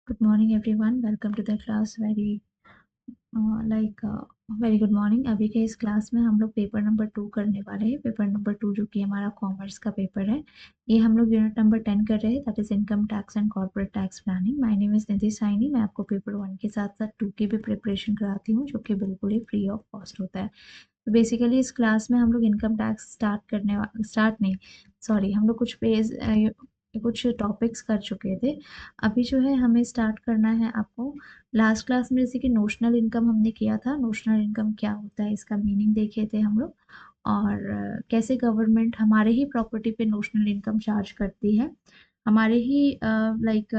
Good morning everyone. Welcome to the class. Very good morning. अभी के इस class में हम लोग पेपर नंबर 2 करने वाले हैं. पेपर नंबर 2 जो कि हमारा कॉमर्स का पेपर है. ये हम लोग यूनिट नंबर 10 कर रहे हैं. That is income tax and corporate tax planning. My name is Nidhi Saini. मैं आपको पेपर 1 के साथ साथ 2 की भी प्रिपरेशन कराती हूँ, जो कि बिल्कुल ही फ्री ऑफ कॉस्ट होता है. तो बेसिकली इस क्लास में हम लोग इनकम टैक्स स्टार्ट नहीं, सॉरी, हम लोग कुछ टॉपिक्स कर चुके थे. अभी जो है हमें स्टार्ट करना है आपको. लास्ट क्लास में जैसे कि नोशनल इनकम हमने किया था. नोशनल इनकम क्या होता है, इसका मीनिंग देखे थे हम लोग. और कैसे गवर्नमेंट हमारे ही प्रॉपर्टी पे नोशनल इनकम चार्ज करती है. हमारे ही लाइक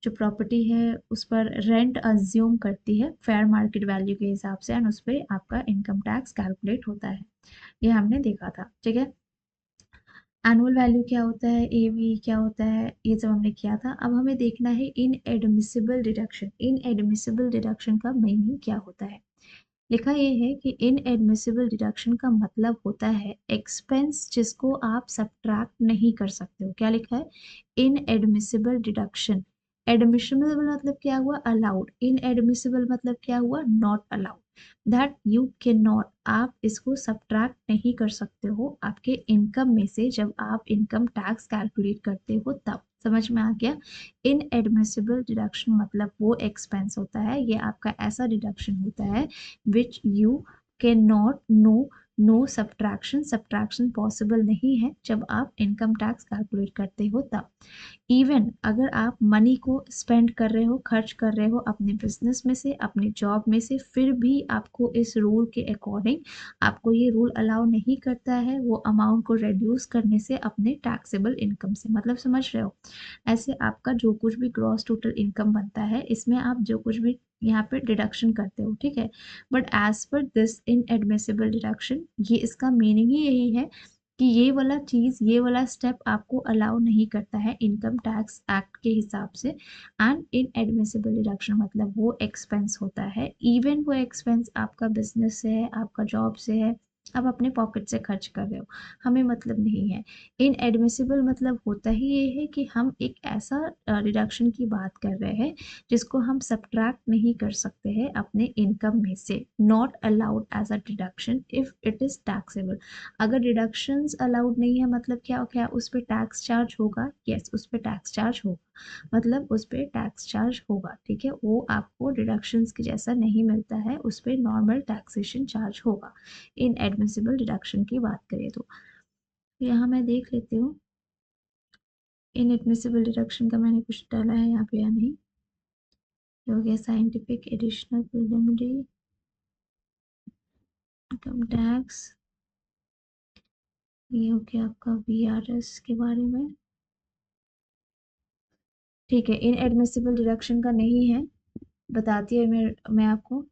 जो प्रॉपर्टी है उस पर रेंट अज्यूम करती है फेयर मार्केट वैल्यू के हिसाब से, एंड उस पर आपका इनकम टैक्स कैलकुलेट होता है. ये हमने देखा था. ठीक है. एनुअल वैल्यू क्या होता है, एवी क्या होता है, ये सब हमने किया था. अब हमें देखना है इन एडमिसिबल डिडक्शन. इन एडमिसिबल डिडक्शन का मीनिंग क्या होता है. लिखा ये है कि इन एडमिसिबल डिडक्शन का मतलब होता है एक्सपेंस जिसको आप सब्ट्रैक्ट नहीं कर सकते हो. क्या लिखा है, इन एडमिसिबल डिडक्शन. एडमिसिबल मतलब क्या हुआ, अलाउड. इन एडमिसिबल मतलब क्या हुआ, not allowed. That you can not, आप इसको सब्ट्रैक्ट नहीं कर सकते हो आपके इनकम में से जब आप इनकम टैक्स कैलकुलेट करते हो तब. समझ में आ गया. इन एडमिसिबल डिडक्शन मतलब वो एक्सपेंस होता है, ये आपका ऐसा डिडक्शन होता है which you cannot no subtraction possible नहीं है जब आप इनकम टैक्स कैलकुलेट करते हो तब. इवन अगर आप मनी को स्पेंड कर रहे हो, खर्च कर रहे हो अपने बिजनेस में से, अपने जॉब में से, फिर भी आपको इस रूल के अकॉर्डिंग आपको ये रूल अलाउ नहीं करता है वो अमाउंट को रिड्यूस करने से अपने टैक्सेबल इनकम से. मतलब समझ रहे हो. ऐसे आपका जो कुछ भी ग्रॉस टोटल इनकम बनता है इसमें आप जो कुछ भी यहाँ पे डिडक्शन करते हो. ठीक है. But as per this inadmissible deduction, ये इसका मीनिंग ही यही है कि ये वाला चीज, ये वाला स्टेप आपको अलाउ नहीं करता है इनकम टैक्स एक्ट के हिसाब से. एंड इन एडमिसिबल डिडक्शन मतलब वो एक्सपेंस होता है, इवन वो एक्सपेंस आपका बिजनेस से है, आपका जॉब से है, आप अपने पॉकेट से खर्च कर रहे हो, हमें मतलब नहीं है. इन एडमिसिबल मतलब होता ही ये है कि हम एक ऐसा डिडक्शन की बात कर रहे हैं जिसको हम सब्ट्रैक्ट नहीं कर सकते हैं अपने इनकम में से. Not allowed as a deduction if it is taxable. अगर डिडक्शंस अलाउड नहीं है मतलब क्या क्या उस पर टैक्स चार्ज होगा. यस, उस पर टैक्स चार्ज होगा. मतलब उस पर टैक्स चार्ज होगा. ठीक है. वो आपको डिडक्शंस के जैसा नहीं मिलता है, उस पर नॉर्मल टैक्सेशन चार्ज होगा इन एडमिसिबल डिडक्शन की बात करें तो. यहाँ मैं देख लेती हूँ इनएडमिसिबल डिडक्शन का मैंने कुछ डाला है यहाँ पे या नहीं. ये हो गया scientific additional preliminary income tax. ये हो गया आपका वीआरएस के बारे में. ठीक है. इनएडमिसिबल डिडक्शन का नहीं है, बताती है मैं आपको.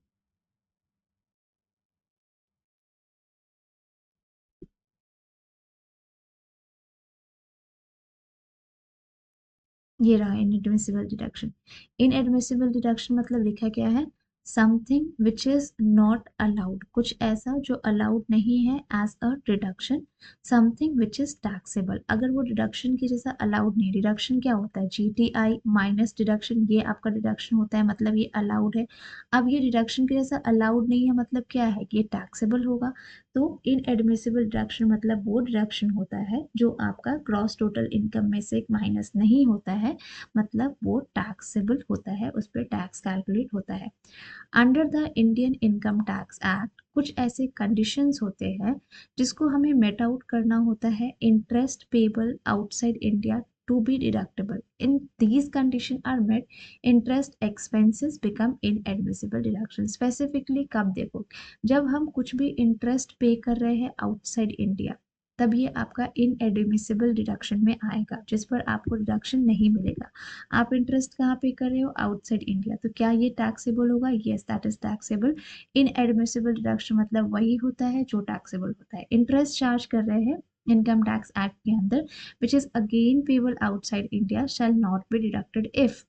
ये रहा इनएडमिसिबल डिडक्शन. इनएडमिसिबल डिडक्शन मतलब लिखा क्या है, something which is not allowed. कुछ ऐसा जो अलाउड नहीं है as a deduction. Something which is taxable. अगर वो डिडक्शन की जैसा अलाउड नहीं. डिडक्शन क्या होता है, जीटीआई माइनस डिडक्शन, ये आपका डिडक्शन होता है मतलब ये अलाउड है. अब ये डिडक्शन के जैसा अलाउड नहीं है मतलब क्या है कि ये टैक्सेबल होगा. तो इन एडमिसिबल डिडक्शन मतलब वो डिडक्शन होता है जो आपका ग्रॉस टोटल इनकम में से माइनस नहीं होता है, मतलब वो टैक्सेबल होता है, उस पर टैक्स कैलकुलेट होता है. Under the Indian income tax act कुछ ऐसे कंडीशंस होते हैं जिसको हमें मेट आउट करना होता है. Interest payable outside India to be deductible. In these conditions are met, interest expenses become inadmissible deduction. Specifically कब देखो, जब हम कुछ भी इंटरेस्ट पे कर रहे हैं आउटसाइड इंडिया तब ये आपका इनएडमिसिबल डिडक्शन में आएगा, जिस पर आपको डिडक्शन नहीं मिलेगा. आप इंटरेस्ट कहाँ पे कर रहे हो, आउटसाइड इंडिया, तो क्या ये टैक्सेबल होगा. Yes, that is taxable. Inadmissible deduction मतलब वही होता है जो टैक्सेबल होता है. इंटरेस्ट चार्ज कर रहे हैं income tax act के अंदर which is again payable outside India shall not be deducted if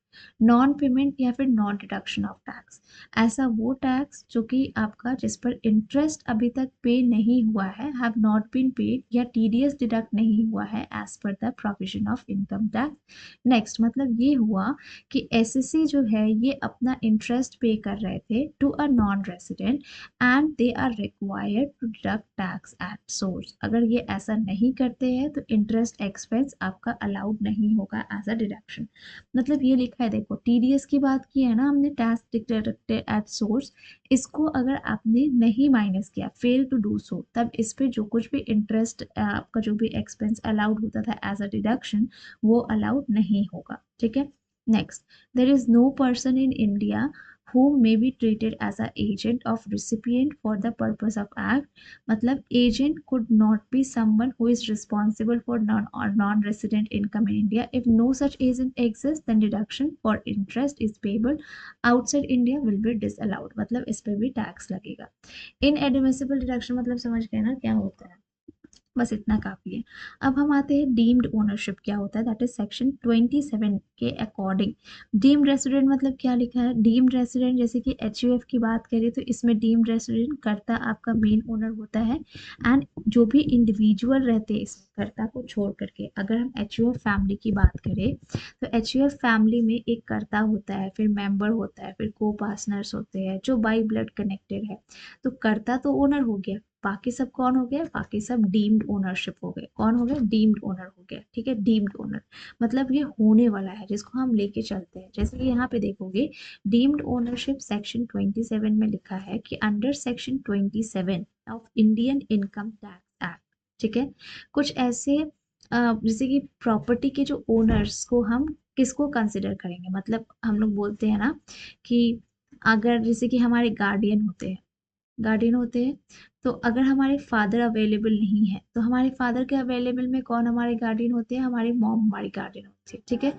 non payment या फिर नॉन डिडक्शन ऑफ टैक्स, ऐसा वो टैक्स जो कि आपका जिस पर इंटरेस्ट अभी तक पे नहीं हुआ है, हैव नॉट बीन पेड, या टीडीएस डिडक्ट नहीं हुआ है as per the provision of income tax. Next मतलब ये हुआ कि एसएससी जो है ये अपना इंटरेस्ट पे कर रहे थे to a non resident and they are required to deduct tax at source. अगर ये ऐसा नहीं करते हैं तो इंटरेस्ट एक्सपेंस आपका अलाउड नहीं होगा एज अ डिडक्शन। मतलब ये लिखा है, देखो टीडीएस की बात की है ना हमने, टैक्स डिडक्टेड एट सोर्स, इसको अगर आपने नहीं माइनस किया, फेल टू डू सो, तब इस पे जो कुछ भी इंटरेस्ट आपका जो भी एक्सपेंस अलाउड होता था एज अ डिडक्शन वो अलाउड नहीं होगा। ठीक है। Next, there is no person in India whom may be treated as a agent of recipient for the purpose of act। मतलब agent could not be someone who is responsible for non-resident income in India। If no such agent exists, then deduction for interest is payable outside India will be disallowed। मतलब इस पे भी tax लगेगा। Inadmissible deduction मतलब समझ गए ना क्या होता है, बस इतना काफी है। अब हम आते हैं डीम्ड ओनरशिप क्या होता है, दैट इज सेक्शन 27 के अकॉर्डिंग। डीम्ड रेसिडेंट मतलब क्या लिखा है, डीम्ड रेसिडेंट जैसे कि एचयूएफ की बात करें तो इसमें डीम्ड रेसिडेंट कर्ता आपका मेन ओनर होता है, एंड जो भी इंडिविजुअल रहते हैं इस कर्ता को छोड़ करके। अगर हम एचयूएफ फैमिली की बात करें तो एचयूएफ फैमिली में एक कर्ता होता है, फिर मेंबर होता है, फिर को पार्टनर्स होते हैं जो बाई ब्लड कनेक्टेड है। तो कर्ता तो ओनर हो गया, बाकी सब कौन हो गया, बाकी सब डीम्ड ओनरशिप हो गए। कौन हो गया, डीम्ड ओनर हो गया। ठीक है, डीम्ड ओनर मतलब ये होने वाला है जिसको हम लेके चलते हैं। जैसे कि यहाँ पे देखोगे डीम्ड ओनरशिप सेक्शन 27 में लिखा है कि under section 27 of Indian income tax act, ठीक है, कुछ ऐसे जैसे कि प्रॉपर्टी के जो ओनर्स को हम किसको कंसिडर करेंगे, मतलब हम लोग बोलते हैं ना कि अगर जैसे कि हमारे गार्डियन होते हैं, तो अगर हमारे फादर अवेलेबल नहीं है तो हमारे फादर के अवेलेबल में कौन हमारे गार्डियन होते हैं, हमारी मॉम हमारी गार्डियन होती है। ठीक है,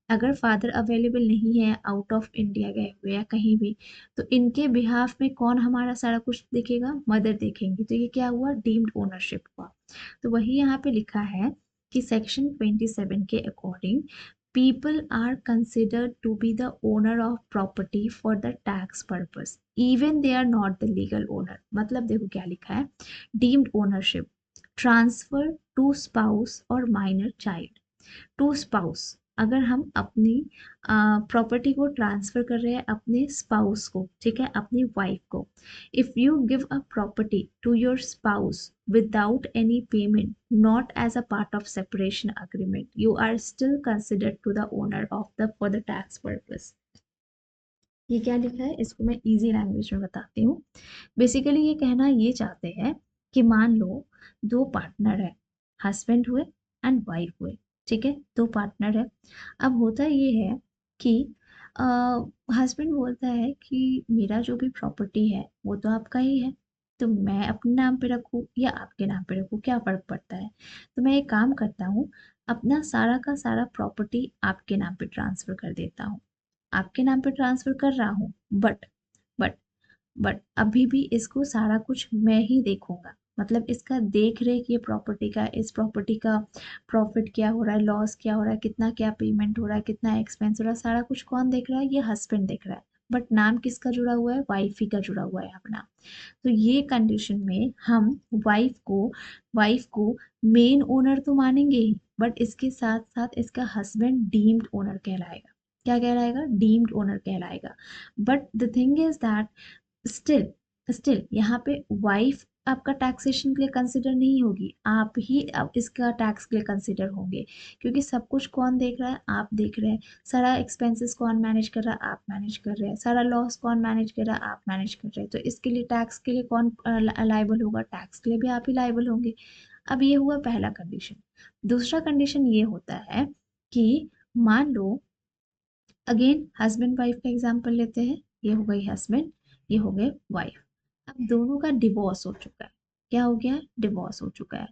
अगर फादर अवेलेबल नहीं है, आउट ऑफ इंडिया गए हुए या कहीं भी, तो इनके बिहाफ में कौन हमारा सारा कुछ देखेगा, मदर देखेंगी। तो ये क्या हुआ, डीम्ड ओनरशिप हुआ। तो वही यहाँ पे लिखा है कि सेक्शन 27 के according people are considered to be the owner of property for the tax purpose even they are not the legal owner। मतलब देखो क्या लिखा है, deemed ownership transfer to spouse or minor child। To spouse, अगर हम अपनी property को transfer कर रहे हैं अपने स्पाउस को, ठीक है, अपनी वाइफ को, if you give a property to your spouse without any payment not as a part of separation agreement, you are still considered to the owner of the for the tax purpose. ये क्या लिखा है, इसको मैं easy language में बताती हूँ। Basically ये कहना ये चाहते हैं कि मान लो दो पार्टनर है, हस्बैंड हुए एंड वाइफ हुए, ठीक है, दो पार्टनर है। अब होता ये है कि हस्बैंड बोलता है कि मेरा जो भी प्रॉपर्टी है वो तो आपका ही है, तो मैं अपने नाम पे रखूँ या आपके नाम पे रखूँ, क्या फर्क पड़ता है। तो मैं एक काम करता हूँ, अपना सारा का सारा प्रॉपर्टी आपके नाम पे ट्रांसफर कर देता हूँ, आपके नाम पे ट्रांसफर कर रहा हूँ, बट बट अभी भी इसको सारा कुछ मैं ही देखूंगा। मतलब इसका देख रेख, ये प्रॉपर्टी का, इस प्रॉपर्टी का प्रॉफिट क्या हो रहा है, लॉस क्या हो रहा है, कितना क्या पेमेंट हो रहा है, कितना एक्सपेंस हो रहा है, सारा कुछ कौन देख रहा है, ये हस्बैंड देख रहा है। बट नाम किसका जुड़ा हुआ है, वाइफ ही का जुड़ा हुआ है अपना। तो ये कंडीशन में हम वाइफ को मेन ओनर तो मानेंगे ही, बट इसके साथ साथ इसका हस्बैंड डीम्ड ओनर कहलाएगा। क्या कहलाएगा, डीम्ड ओनर कहलाएगा। But the thing is that still still यहाँ पे वाइफ आपका टैक्सेशन के लिए कंसिडर नहीं होगी, आप ही अब इसका टैक्स के लिए कंसिडर होंगे, क्योंकि सब कुछ कौन देख रहा है, आप देख रहे हैं। सारा एक्सपेंसेस कौन मैनेज कर रहा है, आप मैनेज कर रहे हैं। सारा लॉस कौन मैनेज कर रहा है, आप मैनेज कर रहे हैं। तो इसके लिए टैक्स के लिए कौन लाइबल होगा, टैक्स के लिए भी आप ही लाइबल होंगे। अब ये हुआ पहला कंडीशन। दूसरा कंडीशन ये होता है कि मान लो, अगेन हस्बैंड वाइफ का एग्जांपल लेते हैं, ये हो गई हस्बैंड, ये हो गए वाइफ। अब दोनों का डिवोर्स हो चुका है। क्या हो गया, डिवोर्स हो चुका है।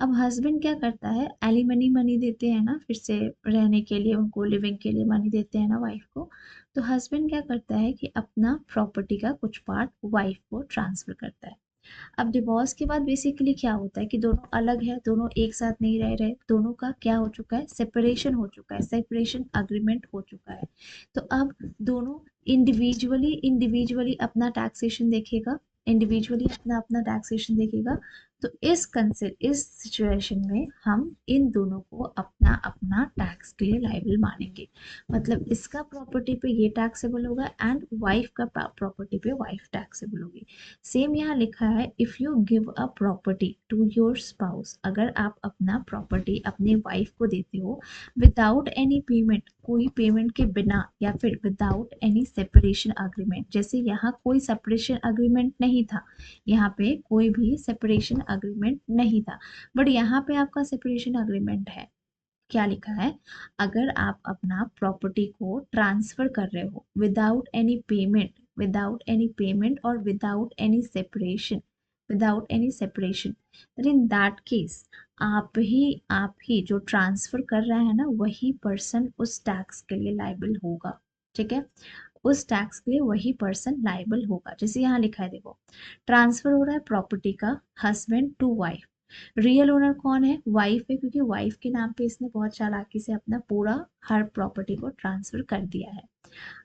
अब हस्बैंड क्या करता है, एलिमनी मनी देते हैं ना, फिर से रहने के लिए, उनको लिविंग के लिए मनी देते हैं ना वाइफ को। तो हस्बैंड क्या करता है कि अपना प्रॉपर्टी का कुछ पार्ट वाइफ को ट्रांसफर करता है। अब डिवोर्स के बाद बेसिकली क्या होता है कि दोनों अलग है, दोनों एक साथ नहीं रह रहे, दोनों का क्या हो चुका है, सेपरेशन हो चुका है, सेपरेशन अग्रीमेंट हो चुका है। तो अब दोनों इंडिविजुअली इंडिविजुअली अपना टैक्सेशन देखेगा, इंडिविजुअली अपना अपना टैक्सेशन देखेगा। तो इस सिचुएशन में हम इन दोनों को अपना अपना टैक्स के लिए लायबल मानेंगे। मतलब इसका प्रॉपर्टी पे ये टैक्सेबल होगा एंड वाइफ का प्रॉपर्टी पे वाइफ टैक्सेबल होगी। सेम यहाँ लिखा है, if you give a property to your spouse, अगर आप अपना प्रॉपर्टी अपने वाइफ को देते हो विदाउट एनी पेमेंट, कोई पेमेंट के बिना, या फिर विदाउट एनी सेपरेशन अग्रीमेंट, जैसे यहाँ कोई सेपरेशन अग्रीमेंट नहीं था, यहाँ पे कोई भी सेपरेशन अग्रीमेंट नहीं था, बट यहाँ पे आपका सेपरेशन अग्रीमेंट है। क्या लिखा है, अगर आप अपना प्रॉपर्टी को ट्रांसफर कर रहे हो without any payment, without any payment और without any separation, in that case आप ही जो ट्रांसफर कर रहा है ना, वही पर्सन उस टैक्स के लिए लायबल होगा। ठीक है, उस टैक्स के लिए वही पर्सन लायबल होगा। जैसे यहाँ लिखा है, देखो, ट्रांसफर हो रहा है प्रॉपर्टी का husband to wife, real owner कौन है, वाइफ है, क्योंकि वाइफ के नाम पे इसने बहुत चालाकी से अपना पूरा हर प्रॉपर्टी को ट्रांसफर कर दिया है।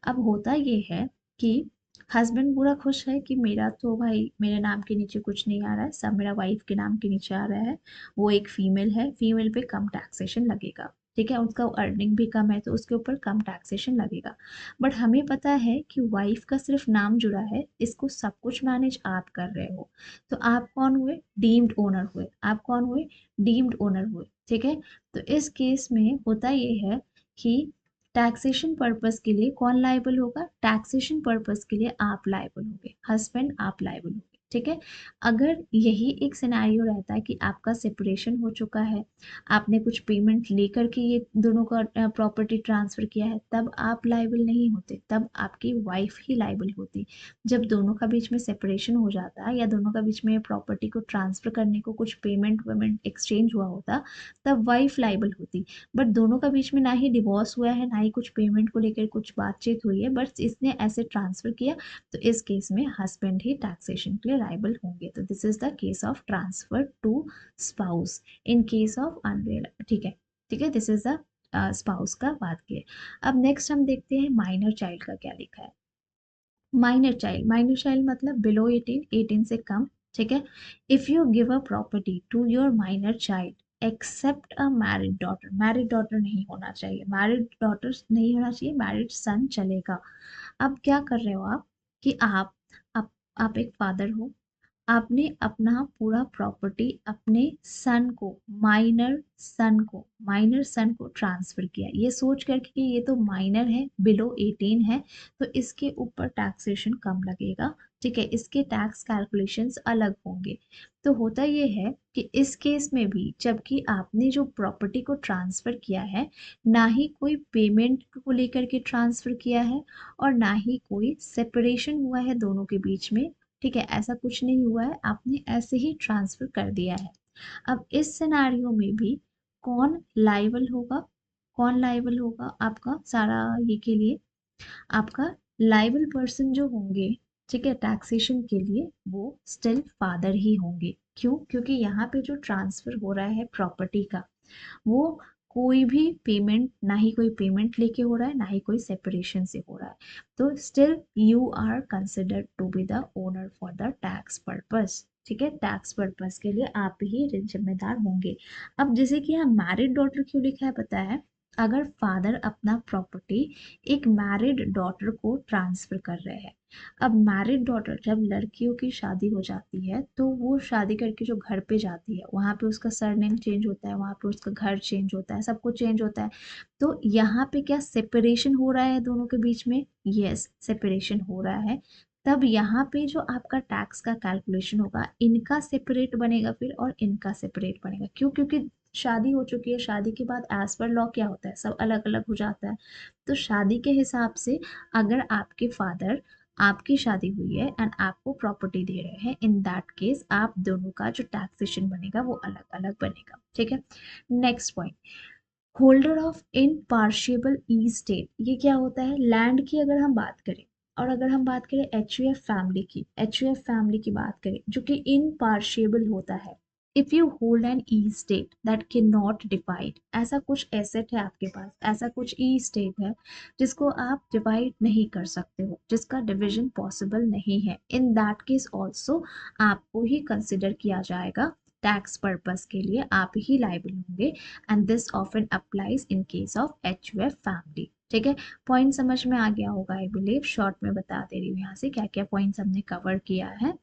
अब होता ये है कि हस्बैंड पूरा खुश है कि मेरा तो भाई मेरे नाम के नीचे कुछ नहीं आ रहा है, सब मेरा वाइफ के नाम के नीचे आ रहा है, वो एक फीमेल है, फीमेल पे कम टैक्सेशन लगेगा। ठीक है, उसका अर्निंग भी कम है तो उसके ऊपर कम टैक्सेशन लगेगा। बट हमें पता है कि वाइफ का सिर्फ नाम जुड़ा है, इसको सब कुछ मैनेज आप कर रहे हो। तो आप कौन हुए, डीम्ड ओनर हुए, आप कौन हुए, डीम्ड ओनर हुए। ठीक है, तो इस केस में होता ये है कि टैक्सेशन पर्पस के लिए कौन लायबल होगा, टैक्सेशन पर्पस के लिए आप लायबल होंगे, हस्बैंड आप लायबल होंगे। ठीक है, अगर यही एक सिनेरियो रहता है कि आपका सेपरेशन हो चुका है, आपने कुछ पेमेंट लेकर के ये दोनों का प्रॉपर्टी ट्रांसफर किया है, तब आप लायबल नहीं होते, तब आपकी वाइफ ही लायबल होती। जब दोनों का बीच में सेपरेशन हो जाता है या दोनों का बीच में प्रॉपर्टी को ट्रांसफर करने को कुछ पेमेंट वेमेंट एक्सचेंज हुआ होता, तब वाइफ लायबल होती। बट दोनों का बीच में ना ही डिवोर्स हुआ है, ना ही कुछ पेमेंट को लेकर कुछ बातचीत हुई है, बट इसने ऐसे ट्रांसफर किया, तो इस केस में हस्बैंड ही टैक्सेशन के लिए लायबल होंगे। तो this is the case of transfer to spouse in case of unreal. ठीक है, ठीक है, दिस इज द स्पाउस का बात किए। अब नेक्स्ट हम देखते हैं माइनर चाइल्ड का क्या लिखा है। माइनर चाइल्ड मतलब बिलो 18, 18 से कम। ठीक है, if you give a property to your minor child except a married daughter, married daughter नहीं होना चाहिए, मैरिड डॉटर नहीं होना चाहिए, मैरिड सन चलेगा। अब क्या कर रहे हो आप कि आप एक फादर हो, आपने अपना पूरा प्रॉपर्टी अपने सन को, माइनर सन को ट्रांसफर किया, ये सोच करके कि ये तो माइनर है, बिलो 18 है, तो इसके ऊपर टैक्सेशन कम लगेगा। ठीक है, इसके टैक्स कैलकुलेशंस अलग होंगे। तो होता ये है कि इस केस में भी जबकि आपने जो प्रॉपर्टी को ट्रांसफर किया है, ना ही कोई पेमेंट को लेकर के ट्रांसफर किया है और ना ही कोई सेपरेशन हुआ है दोनों के बीच में। ठीक है, ऐसा कुछ नहीं हुआ है, आपने ऐसे ही ट्रांसफर कर दिया है। अब इस सिनेरियो में भी कौन लायबल होगा, कौन लायबल होगा आपका सारा ये के लिए, आपका लायबल पर्सन जो होंगे, ठीक है, टैक्सेशन के लिए, वो स्टिल फादर ही होंगे। क्यों, क्योंकि यहाँ पे जो ट्रांसफर हो रहा है प्रॉपर्टी का, वो कोई भी पेमेंट, ना ही कोई पेमेंट लेके हो रहा है, ना ही कोई सेपरेशन से हो रहा है। तो still you are considered to be the owner for the tax purpose. ठीक है, टैक्स पर्पस के लिए आप ही जिम्मेदार होंगे। अब जैसे कि यहाँ मैरिड डॉटर क्यों लिखा है पता है, अगर फादर अपना प्रॉपर्टी एक मैरिड डॉटर को ट्रांसफर कर रहे हैं, अब मैरिड डॉटर जब लड़कियों की शादी हो जाती है तो वो शादी करके जो घर पे जाती है, वहाँ पे उसका सरनेम चेंज होता है, वहाँ पे उसका घर चेंज होता है, सब कुछ चेंज होता है। तो यहाँ पे क्या सेपरेशन हो रहा है दोनों के बीच में, यस सेपरेशन हो रहा है। तब यहाँ पे जो आपका टैक्स का कैलकुलेशन होगा, इनका सेपरेट बनेगा फिर और इनका सेपरेट बनेगा। क्यों, क्योंकि शादी हो चुकी है, शादी के बाद एज पर लॉ क्या होता है, सब अलग अलग हो जाता है। तो शादी के हिसाब से अगर आपके फादर, आपकी शादी हुई है एंड आपको प्रॉपर्टी दे रहे हैं, इन दैट केस आप दोनों का जो टैक्सेशन बनेगा वो अलग अलग बनेगा। ठीक है, next point, holder of impartible estate, ये क्या होता है, लैंड की अगर हम बात करें, और अगर हम बात करें एच यू एफ फैमिली की बात करें जो कि इनपार्शिएबल होता है, if you hold an estate that can not divide, ऐसा कुछ एसेट है आपके पास, ऐसा कुछ ई स्टेट है जिसको आप डिवाइड नहीं कर सकते हो, जिसका डिवीजन पॉसिबल नहीं है, इन दैट केस ऑल्सो आपको ही कंसिडर किया जाएगा टैक्स पर्पस के लिए, आप ही लाइबल होंगे। And this often applies in case of H U F family. ठीक है, पॉइंट समझ में आ गया होगा आई बिलीव। शॉर्ट में बता दे रही हूँ यहाँ से क्या क्या पॉइंट्स हमने कवर किया है।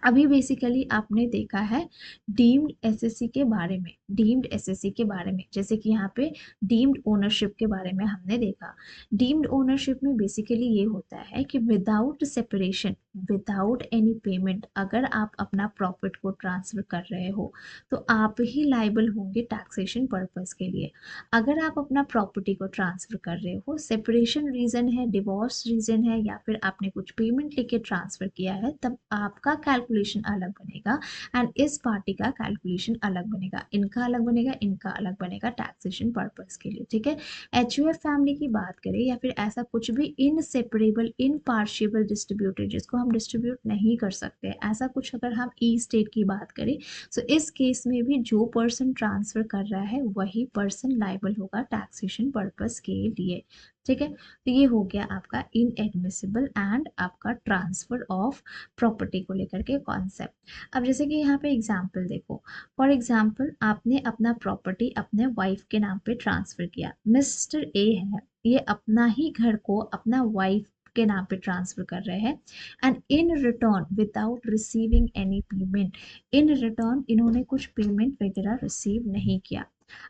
अभी बेसिकली आपने देखा है डीम्ड एसएससी के बारे में, डीम्ड एसएससी के बारे में, जैसे कि यहाँ पे डीम्ड ओनरशिप के बारे में हमने देखा। डीम्ड ओनरशिप में बेसिकली ये होता है कि without separation, without any payment, अगर आप अपना प्रॉफिट को ट्रांसफर कर रहे हो तो आप ही लाइबल होंगे टैक्सेशन पर्पस के लिए। अगर आप अपना प्रॉपर्टी को ट्रांसफर कर रहे हो, सेपरेशन रीजन है, डिवोर्स रीजन है, या फिर आपने कुछ पेमेंट लेके ट्रांसफर किया है, तब आपका कैलकुलेशन अलग बनेगा एंड इस पार्टी का कैलकुलेशन अलग बनेगा, इनका अलग बनेगा, इनका अलग बनेगा टैक्सेशन पर्पस के लिए। ठीक है, एचयूएफ फैमिली की बात करें या फिर ऐसा कुछ भी इनसेपरेबल इनपार्शिएबल डिस्ट्रीब्यूटेड जिसको हम डिस्ट्रीब्यूट नहीं कर सकते, ऐसा कुछ अगर हम ई स्टेट की बात करें, सो इस केस में भी जो पर्सन ट्रांसफर कर रहा है वही पर्सन लाइबल होगा टैक्सेशन पर्पस के लिए। ठीक है, तो ये हो गया आपका इनएडमिसिबल एंड आपका ट्रांसफर ऑफ प्रॉपर्टी को लेकर के कॉन्सेप्ट। अब जैसे कि यहाँ पे एग्जाम्पल देखो, फॉर एग्जाम्पल आपने अपना प्रॉपर्टी अपने वाइफ के नाम पे ट्रांसफर किया, मिस्टर ए है, ये अपना ही घर को अपना वाइफ के नाम पे ट्रांसफर कर रहे हैं and in return without receiving any payment, in return इन्होंने कुछ पेमेंट वगैरह रिसीव नहीं किया।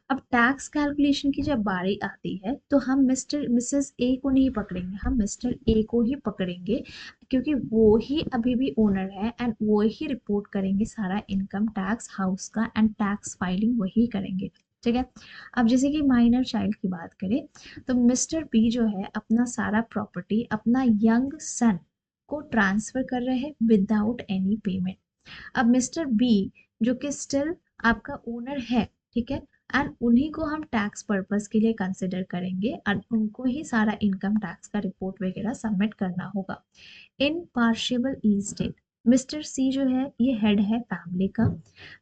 अब टैक्स कैलकुलेशन की जब बारी आती है तो हम मिस्टर मिसेस ए को नहीं पकड़ेंगे, हम मिस्टर ए को ही पकड़ेंगे क्योंकि वो ही अभी भी ओनर है एंड वो ही रिपोर्ट करेंगे सारा इनकम टैक्स हाउस का एंड टैक्स फाइलिंग वही करेंगे। ठीक है, अब जैसे कि माइनर चाइल्ड की बात करें तो मिस्टर बी जो है अपना सारा प्रॉपर्टी अपना यंग सन को ट्रांसफर कर रहे हैं विदाउट एनी पेमेंट। अब मिस्टर बी जो कि स्टिल आपका ओनर है, ठीक है, एंड उन्हीं को हम टैक्स पर्पस के लिए कंसिडर करेंगे और उनको ही सारा इनकम टैक्स का रिपोर्ट वगैरह सबमिट करना होगा। इन पार्शियबल ई स्टेट, मिस्टर सी जो है ये हेड है फैमिली का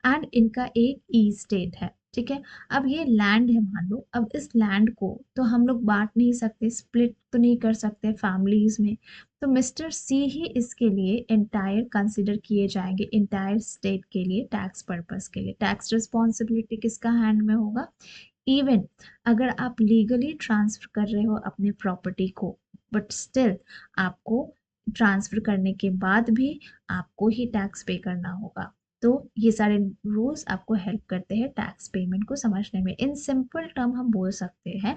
एंड इनका एक ई स्टेट है। ठीक है, अब ये लैंड है मान लो, अब इस लैंड को तो हम लोग बांट नहीं सकते, स्प्लिट तो नहीं कर सकते फैमिलीज में, तो मिस्टर सी ही इसके लिए एंटायर कंसिडर किए जाएंगे, एंटायर स्टेट के लिए टैक्स पर्पस के लिए। टैक्स रिस्पॉन्सिबिलिटी किसका हैंड में होगा? इवन अगर आप लीगली ट्रांसफर कर रहे हो अपने प्रॉपर्टी को, बट स्टिल आपको ट्रांसफर करने के बाद भी आपको ही टैक्स पे करना होगा। तो ये सारे रूल्स आपको हेल्प करते हैं टैक्स पेमेंट को समझने में। इन सिंपल टर्म हम बोल सकते हैं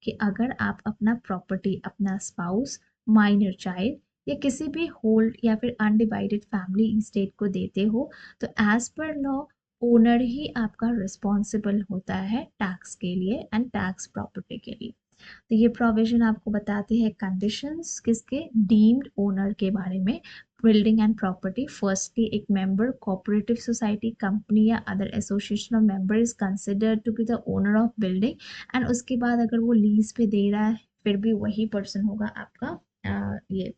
कि अगर आप अपना प्रॉपर्टी अपना स्पाउस, माइनर चाइल्ड या किसी भी होल्ड या फिर अनडिवाइडेड फैमिली स्टेट को देते हो तो एज पर लॉ ओनर ही आपका रिस्पॉन्सिबल होता है टैक्स के लिए एंड टैक्स प्रॉपर्टी के लिए। तो ये प्रोविजन आपको बताते हैं कंडीशंस किसके, डीम्ड ओनर के बारे में। बिल्डिंग एंड प्रॉपर्टी, फर्स्टली एक मेंबर कोऑपरेटिव सोसाइटी, कंपनी या other association of member is considered to be the owner of building and उसके बाद अगर वो लीज पे दे रहा है फिर भी वही पर्सन होगा आपका ये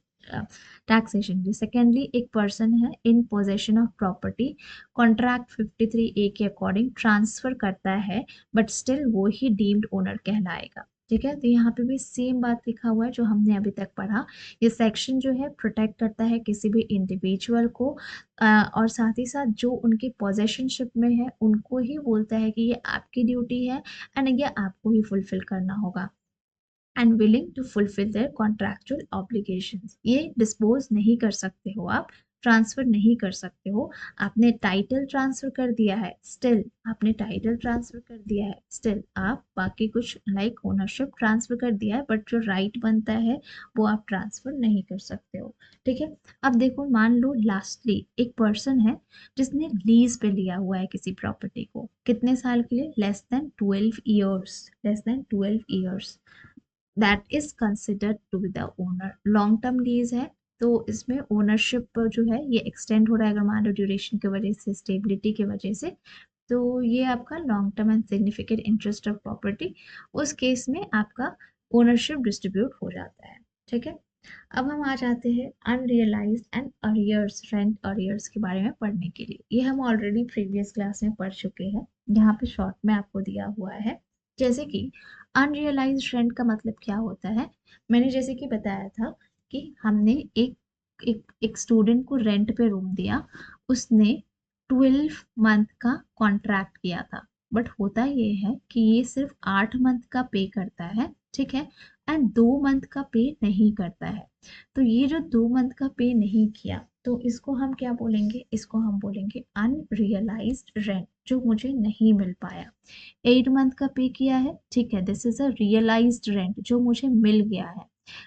टैक्सेशन लिए। सेकेंडली एक पर्सन है in possession of property, contract 53A के अकॉर्डिंग ट्रांसफर करता है बट स्टिल वो ही डीम्ड ओनर कहलाएगा। ठीक है, तो यहाँ पे भी सेम बात लिखा हुआ है जो हमने अभी तक पढ़ा। ये सेक्शन जो है प्रोटेक्ट करता है किसी भी इंडिविजुअल को और साथ ही साथ जो उनके पोजेशनशिप में है उनको ही बोलता है कि ये आपकी ड्यूटी है एंड ये आपको ही फुलफिल करना होगा and willing to fulfil their contractual obligations. ये डिस्पोज नहीं कर सकते हो आप, ट्रांसफर नहीं कर सकते हो। आपने टाइटल ट्रांसफर कर दिया है स्टिल, आपने टाइटल ट्रांसफर कर दिया है स्टिल, आप बाकी कुछ लाइक ओनरशिप ट्रांसफर कर दिया है बट जो राइट बनता है वो आप ट्रांसफर नहीं कर सकते हो। ठीक है, अब देखो मान लो लास्टली एक पर्सन है जिसने लीज पे लिया हुआ है किसी प्रॉपर्टी को, कितने साल के लिए? Less than 12 years, less than 12 years, that is considered to be the owner. Long term lease है तो इसमें ओनरशिप जो है ये एक्सटेंड हो रहा है, अगर मान लो ड्यूरेशन की वजह से, स्टेबिलिटी की वजह से, तो ये आपका long term and significant interest of property, उस केस में आपका ओनरशिप डिस्ट्रीब्यूट हो जाता है। ठीक है, अब हम आ जाते हैं unrealised and arrears, rent arrears के बारे में पढ़ने के लिए। ये हम ऑलरेडी प्रीवियस क्लास में पढ़ चुके हैं, यहाँ पे शॉर्ट में आपको दिया हुआ है। जैसे कि अनरियलाइज्ड रेंट का मतलब क्या होता है, मैंने जैसे कि बताया था कि हमने एक स्टूडेंट को रेंट पे रूम दिया, उसने 12 मंथ का कॉन्ट्रैक्ट किया था, बट होता ये है कि ये सिर्फ 8 मंथ का पे करता है, ठीक है, एंड 2 मंथ का पे नहीं करता है। तो ये जो 2 मंथ का पे नहीं किया, तो इसको हम क्या बोलेंगे, इसको हम बोलेंगे अनरियलाइज्ड रेंट, जो मुझे नहीं मिल पाया। 8 मंथ का पे किया है, ठीक है, this is a realised rent, जो मुझे मिल गया है।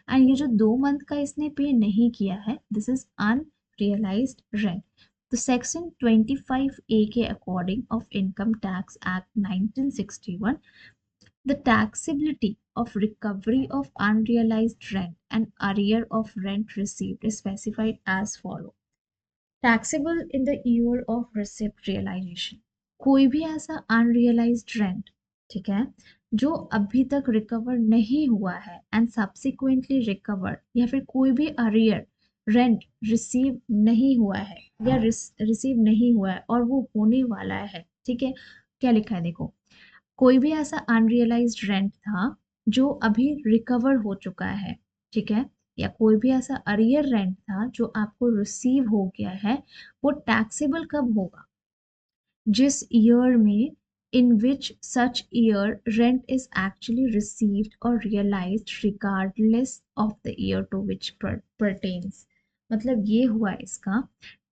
एंड ये जो 2 मंथ का इसने पे नहीं किया है, दिस इज अनरियलाइज्ड रेंट। तो सेक्शन 25A के according of income tax act 1961, the taxability of recovery of unrealized rent and arrear of rent received is specified as follow. Taxable in the year of receipt realization. कोई भी ऐसा unrealised rent, ठीक है, जो अभी तक recover नहीं हुआ है एंड सब्सिक्वेंटली रिकवर, या फिर कोई भी अरियर रेंट रिसीव नहीं हुआ है या रिसीव नहीं हुआ है और वो होने वाला है, ठीक है। क्या लिखा है देखो, कोई भी ऐसा अनरियलाइज्ड रेंट था जो अभी रिकवर हो चुका है, ठीक है, या कोई भी ऐसा अरियर रेंट था जो आपको रिसीव हो गया है, वो टैक्सेबल कब होगा, जिस ईयर में in which such year rent is actually received or realized regardless of the year to which pertains। मतलब ये हुआ इसका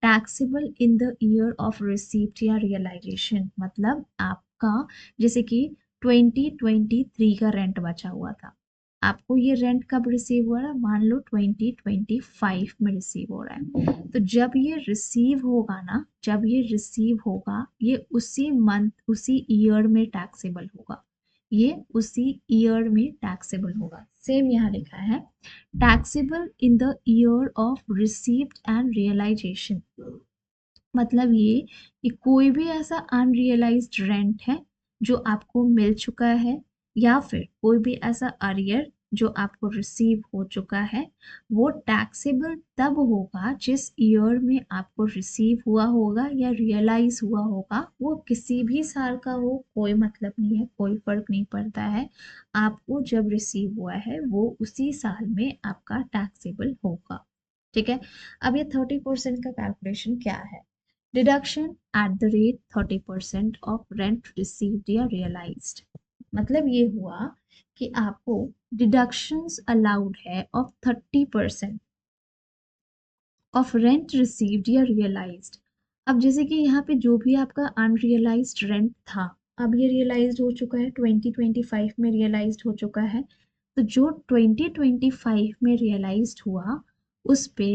taxable in the year of receipt या realization, मतलब आपका जैसे कि 2023 का रेंट बचा हुआ था, आपको ये रेंट कब रिसीव हो रहा है, मान लो 2025 में रिसीव हो रहा है, तो जब ये रिसीव होगा ना, जब ये रिसीव होगा, ये उसी मंथ उसी ईयर में टैक्सेबल होगा, ये उसी ईयर में टैक्सेबल होगा। सेम यहाँ लिखा है taxable in the year of received and realisation, मतलब ये कि कोई भी ऐसा अनरियलाइज्ड रेंट है जो आपको मिल चुका है, या फिर कोई भी ऐसा अरियर जो आपको रिसीव हो चुका है, वो टैक्सेबल तब होगा जिस ईयर में आपको रिसीव हुआ होगा या रियलाइज हुआ होगा, वो किसी भी साल का हो, कोई मतलब नहीं है, कोई फर्क नहीं पड़ता है, आपको जब रिसीव हुआ है वो उसी साल में आपका टैक्सेबल होगा, ठीक है। अब ये 30% का कैलकुलेशन क्या है, deduction at the rate 30% of rent received या रियलाइज्ड, मतलब ये हुआ कि आपको डिडक्शंस अलाउड है ऑफ 30% ऑफ रेंट रिसीव्ड या रियलाइज्ड। अब जैसे कि यहाँ पे जो भी आपका अनरियलाइज्ड रेंट था, अब ये रियलाइज्ड हो चुका है, 2025 में रियलाइज्ड हो चुका है, तो जो 2025 में रियलाइज्ड हुआ उस पे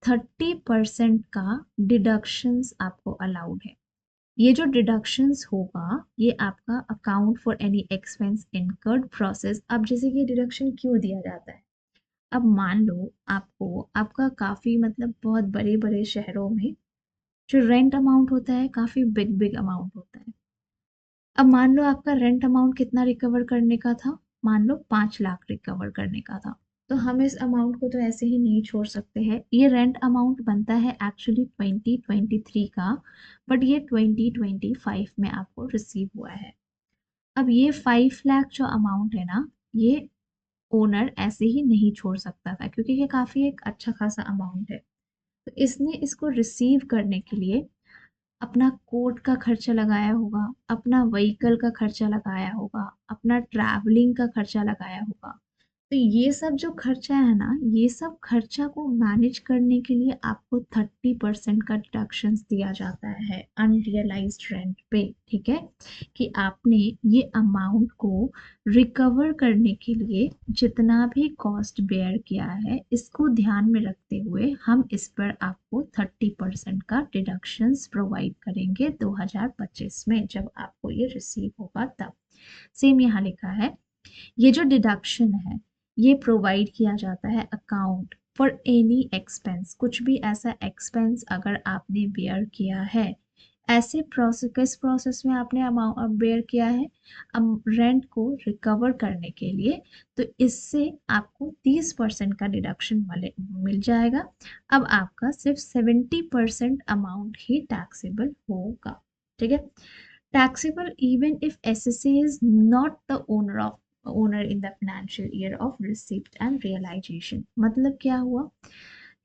30% का डिडक्शंस आपको अलाउड है। ये जो डिडक्शंस होगा, ये आपका account for any expense incurred process. अब जैसे कि डिडक्शन क्यों दिया जाता है, अब मान लो आपको आपका काफ़ी मतलब बहुत बड़े बड़े शहरों में जो रेंट अमाउंट होता है काफ़ी बिग बिग अमाउंट होता है। अब मान लो आपका रेंट अमाउंट कितना रिकवर करने का था, मान लो 5 लाख रिकवर करने का था, तो हम इस अमाउंट को तो ऐसे ही नहीं छोड़ सकते हैं। ये रेंट अमाउंट बनता है एक्चुअली 2023 का, बट ये 2025 में आपको रिसीव हुआ है। अब ये 5 लाख जो अमाउंट है ना, ये ओनर ऐसे ही नहीं छोड़ सकता था, क्योंकि ये काफ़ी एक अच्छा खासा अमाउंट है, तो इसने इसको रिसीव करने के लिए अपना कोर्ट का खर्चा लगाया होगा, अपना व्हीकल का खर्चा लगाया होगा, अपना ट्रैवलिंग का खर्चा लगाया होगा। तो ये सब जो खर्चा है ना, ये सब खर्चा को मैनेज करने के लिए आपको 30% का डिडक्शंस दिया जाता है अनरियलाइज्ड रेंट पे, ठीक है, कि आपने ये अमाउंट को रिकवर करने के लिए जितना भी कॉस्ट बेयर किया है, इसको ध्यान में रखते हुए हम इस पर आपको 30% का डिडक्शंस प्रोवाइड करेंगे 2025 में, जब आपको ये रिसीव होगा तब। सेम यहाँ लिखा है, ये जो डिडक्शन है ये प्रोवाइड किया जाता है अकाउंट फॉर एनी एक्सपेंस, कुछ भी ऐसा एक्सपेंस अगर आपने बेयर किया है ऐसे प्रोसेस, किस प्रोसेस में आपने अमाउंट बेयर किया है, रेंट को रिकवर करने के लिए, तो इससे आपको 30% का डिडक्शन मिल जाएगा। अब आपका सिर्फ 70% अमाउंट ही टैक्सेबल होगा। ठीक है, taxable even if SSC is not the owner in the financial year of receipt and realisation. मतलब क्या हुआ,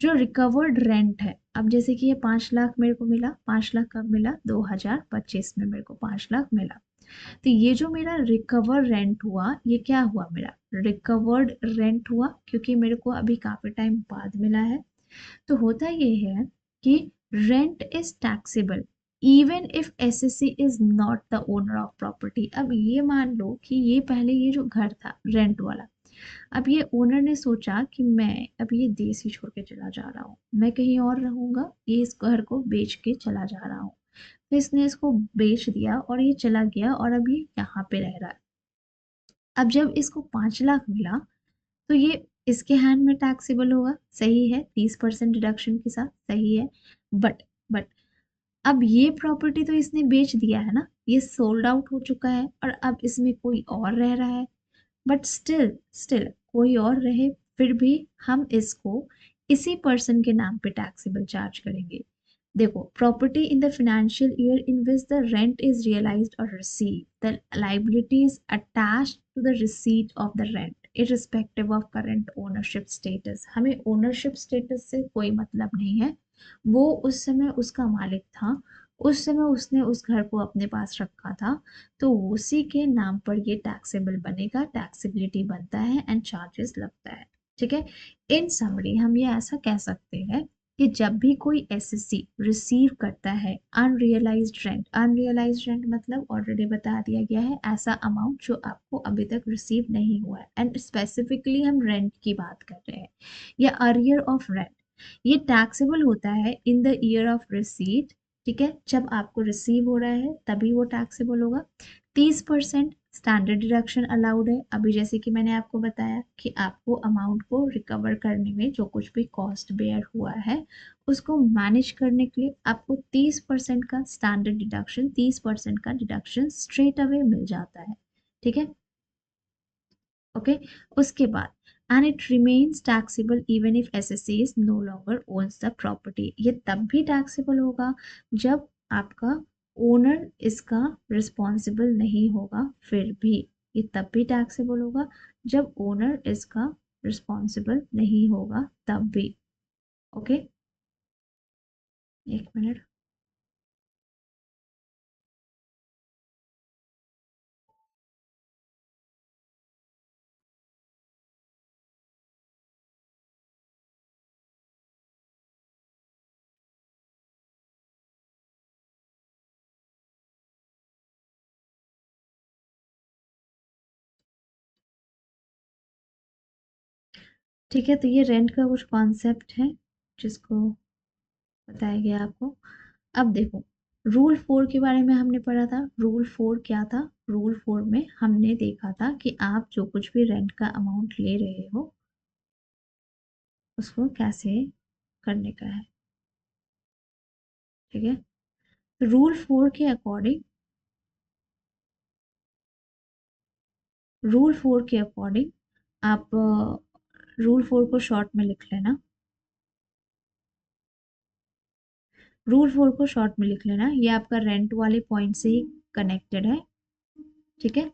जो रिकवर्ड रेंट है, अब जैसे कि ये 5 लाख मेरे को मिला, 5 लाख कब मिला, 2025 में मेरे को 5 लाख मिला। तो ये जो मेरा रिकवर रेंट हुआ, ये क्या हुआ, मेरा रिकवर्ड रेंट हुआ, क्योंकि मेरे को अभी काफी टाइम बाद मिला है। तो होता ये है कि rent is taxable even if SSC is not the owner of property. अब ये मान लो कि ये पहले ये जो घर था रेंट वाला, अब ये ओनर ने सोचा कि मैं अब ये देश ही छोड़ के चला जा रहा हूँ, मैं कहीं और रहूंगा, ये इस घर को बेच के चला जा रहा हूँ। तो इसने इसको बेच दिया और ये चला गया और अब ये यहाँ पे रह रहा है। अब जब इसको 5 लाख मिला, तो ये इसके हैंड में टैक्सेबल होगा, सही है, 30% डिडक्शन के साथ, सही है। बट अब ये प्रॉपर्टी तो इसने बेच दिया है ना, ये सोल्ड आउट हो चुका है और अब इसमें कोई और रह रहा है। बट स्टिल स्टिल कोई और रहे, फिर भी हम इसको इसी पर्सन के नाम पे टैक्सेबल चार्ज करेंगे। देखो, property in the financial year in which the rent is realised और receive the liabilities attached to the receipt of the rent irrespective of current ownership status. हमें ओनरशिप स्टेटस से कोई मतलब नहीं है, वो उस समय उसका मालिक था, उस समय उसने उस घर को अपने पास रखा था, तो उसी के नाम पर ये टैक्सेबल बनेगा, टैक्सेबिलिटी बनता है एंड चार्जेस लगता है। ठीक है, इन समरी हम ये ऐसा कह सकते हैं कि जब भी कोई एसएससी रिसीव करता है अनरियलाइज्ड रेंट मतलब ऑलरेडी बता दिया गया है, ऐसा अमाउंट जो आपको अभी तक रिसीव नहीं हुआ है, एंड स्पेसिफिकली हम रेंट की बात कर रहे हैं, या अरियर ऑफ रेंट, ये टैक्सेबल होता है इन द ईयर ऑफ रिसीट। ठीक है, जब आपको रिसीव हो रहा है तभी वो टैक्सेबल होगा। 30% स्टैंडर्ड डिडक्शन अलाउड है। अभी जैसे कि मैंने आपको बताया कि आपको अमाउंट को रिकवर करने में जो कुछ भी कॉस्ट बेयर हुआ है, उसको मैनेज करने के लिए आपको 30% का स्टैंडर्ड डिडक्शन, 30% का डिडक्शन स्ट्रेट अवे मिल जाता है। ठीक है, ओके। उसके बाद and it remains taxable even if SSC is no longer owns the property. ये तब भी टैक्सेबल होगा जब आपका ओनर इसका रिस्पॉन्सिबल नहीं होगा, फिर भी ये तब भी टैक्सेबल होगा जब ओनर इसका रिस्पॉन्सिबल नहीं होगा, तब भी। ओके, एक मिनट। ठीक है, तो ये रेंट का कुछ कॉन्सेप्ट है जिसको बताया गया आपको। अब देखो, रूल 4 के बारे में हमने पढ़ा था। रूल 4 क्या था, रूल 4 में हमने देखा था कि आप जो कुछ भी रेंट का अमाउंट ले रहे हो उसको कैसे करने का है। ठीक है, रूल 4 के अकॉर्डिंग, रूल 4 के अकॉर्डिंग आप रूल 4 को शॉर्ट में लिख लेना। रूल 4 को शॉर्ट में लिख लेना, ये आपका रेंट वाले पॉइंट से ही कनेक्टेड है। ठीक है,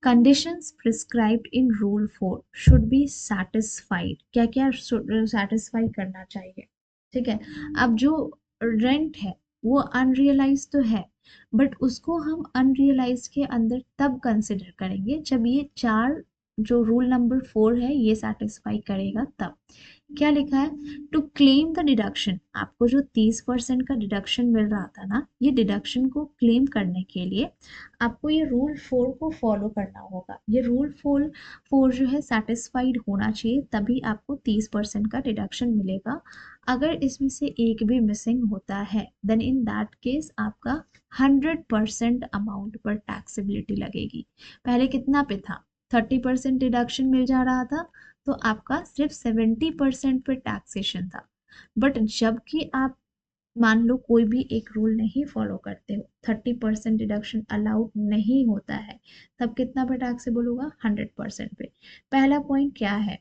conditions prescribed in rule 4 should be satisfied. क्या क्या सेटिस्फाई करना चाहिए। ठीक है, अब जो रेंट है वो अनरियलाइज तो है, बट उसको हम अनरियलाइज के अंदर तब कंसिडर करेंगे जब ये चार, जो रूल नंबर 4 है, ये सेटिस्फाई करेगा तब। क्या लिखा है, टू क्लेम द डिडक्शन, आपको जो 30% का डिडक्शन मिल रहा था ना, ये डिडक्शन को क्लेम करने के लिए आपको ये रूल 4 को फॉलो करना होगा। ये रूल 4 जो है सेटिस्फाइड होना चाहिए, तभी आपको 30% का डिडक्शन मिलेगा। अगर इसमें से एक भी मिसिंग होता है, देन इन दैट केस आपका 100% अमाउंट पर टैक्सेबिलिटी लगेगी। पहले कितना पे था, 30% डिडक्शन मिल जा रहा था, तो आपका सिर्फ 70% पे टैक्सेशन था। बट जबकि आप मान लो कोई भी एक रूल नहीं फॉलो करते हो, 30% डिडक्शन अलाउड नहीं होता है, तब कितना पे टैक्सेबल होगा? 100% पे। पहला पॉइंट क्या है?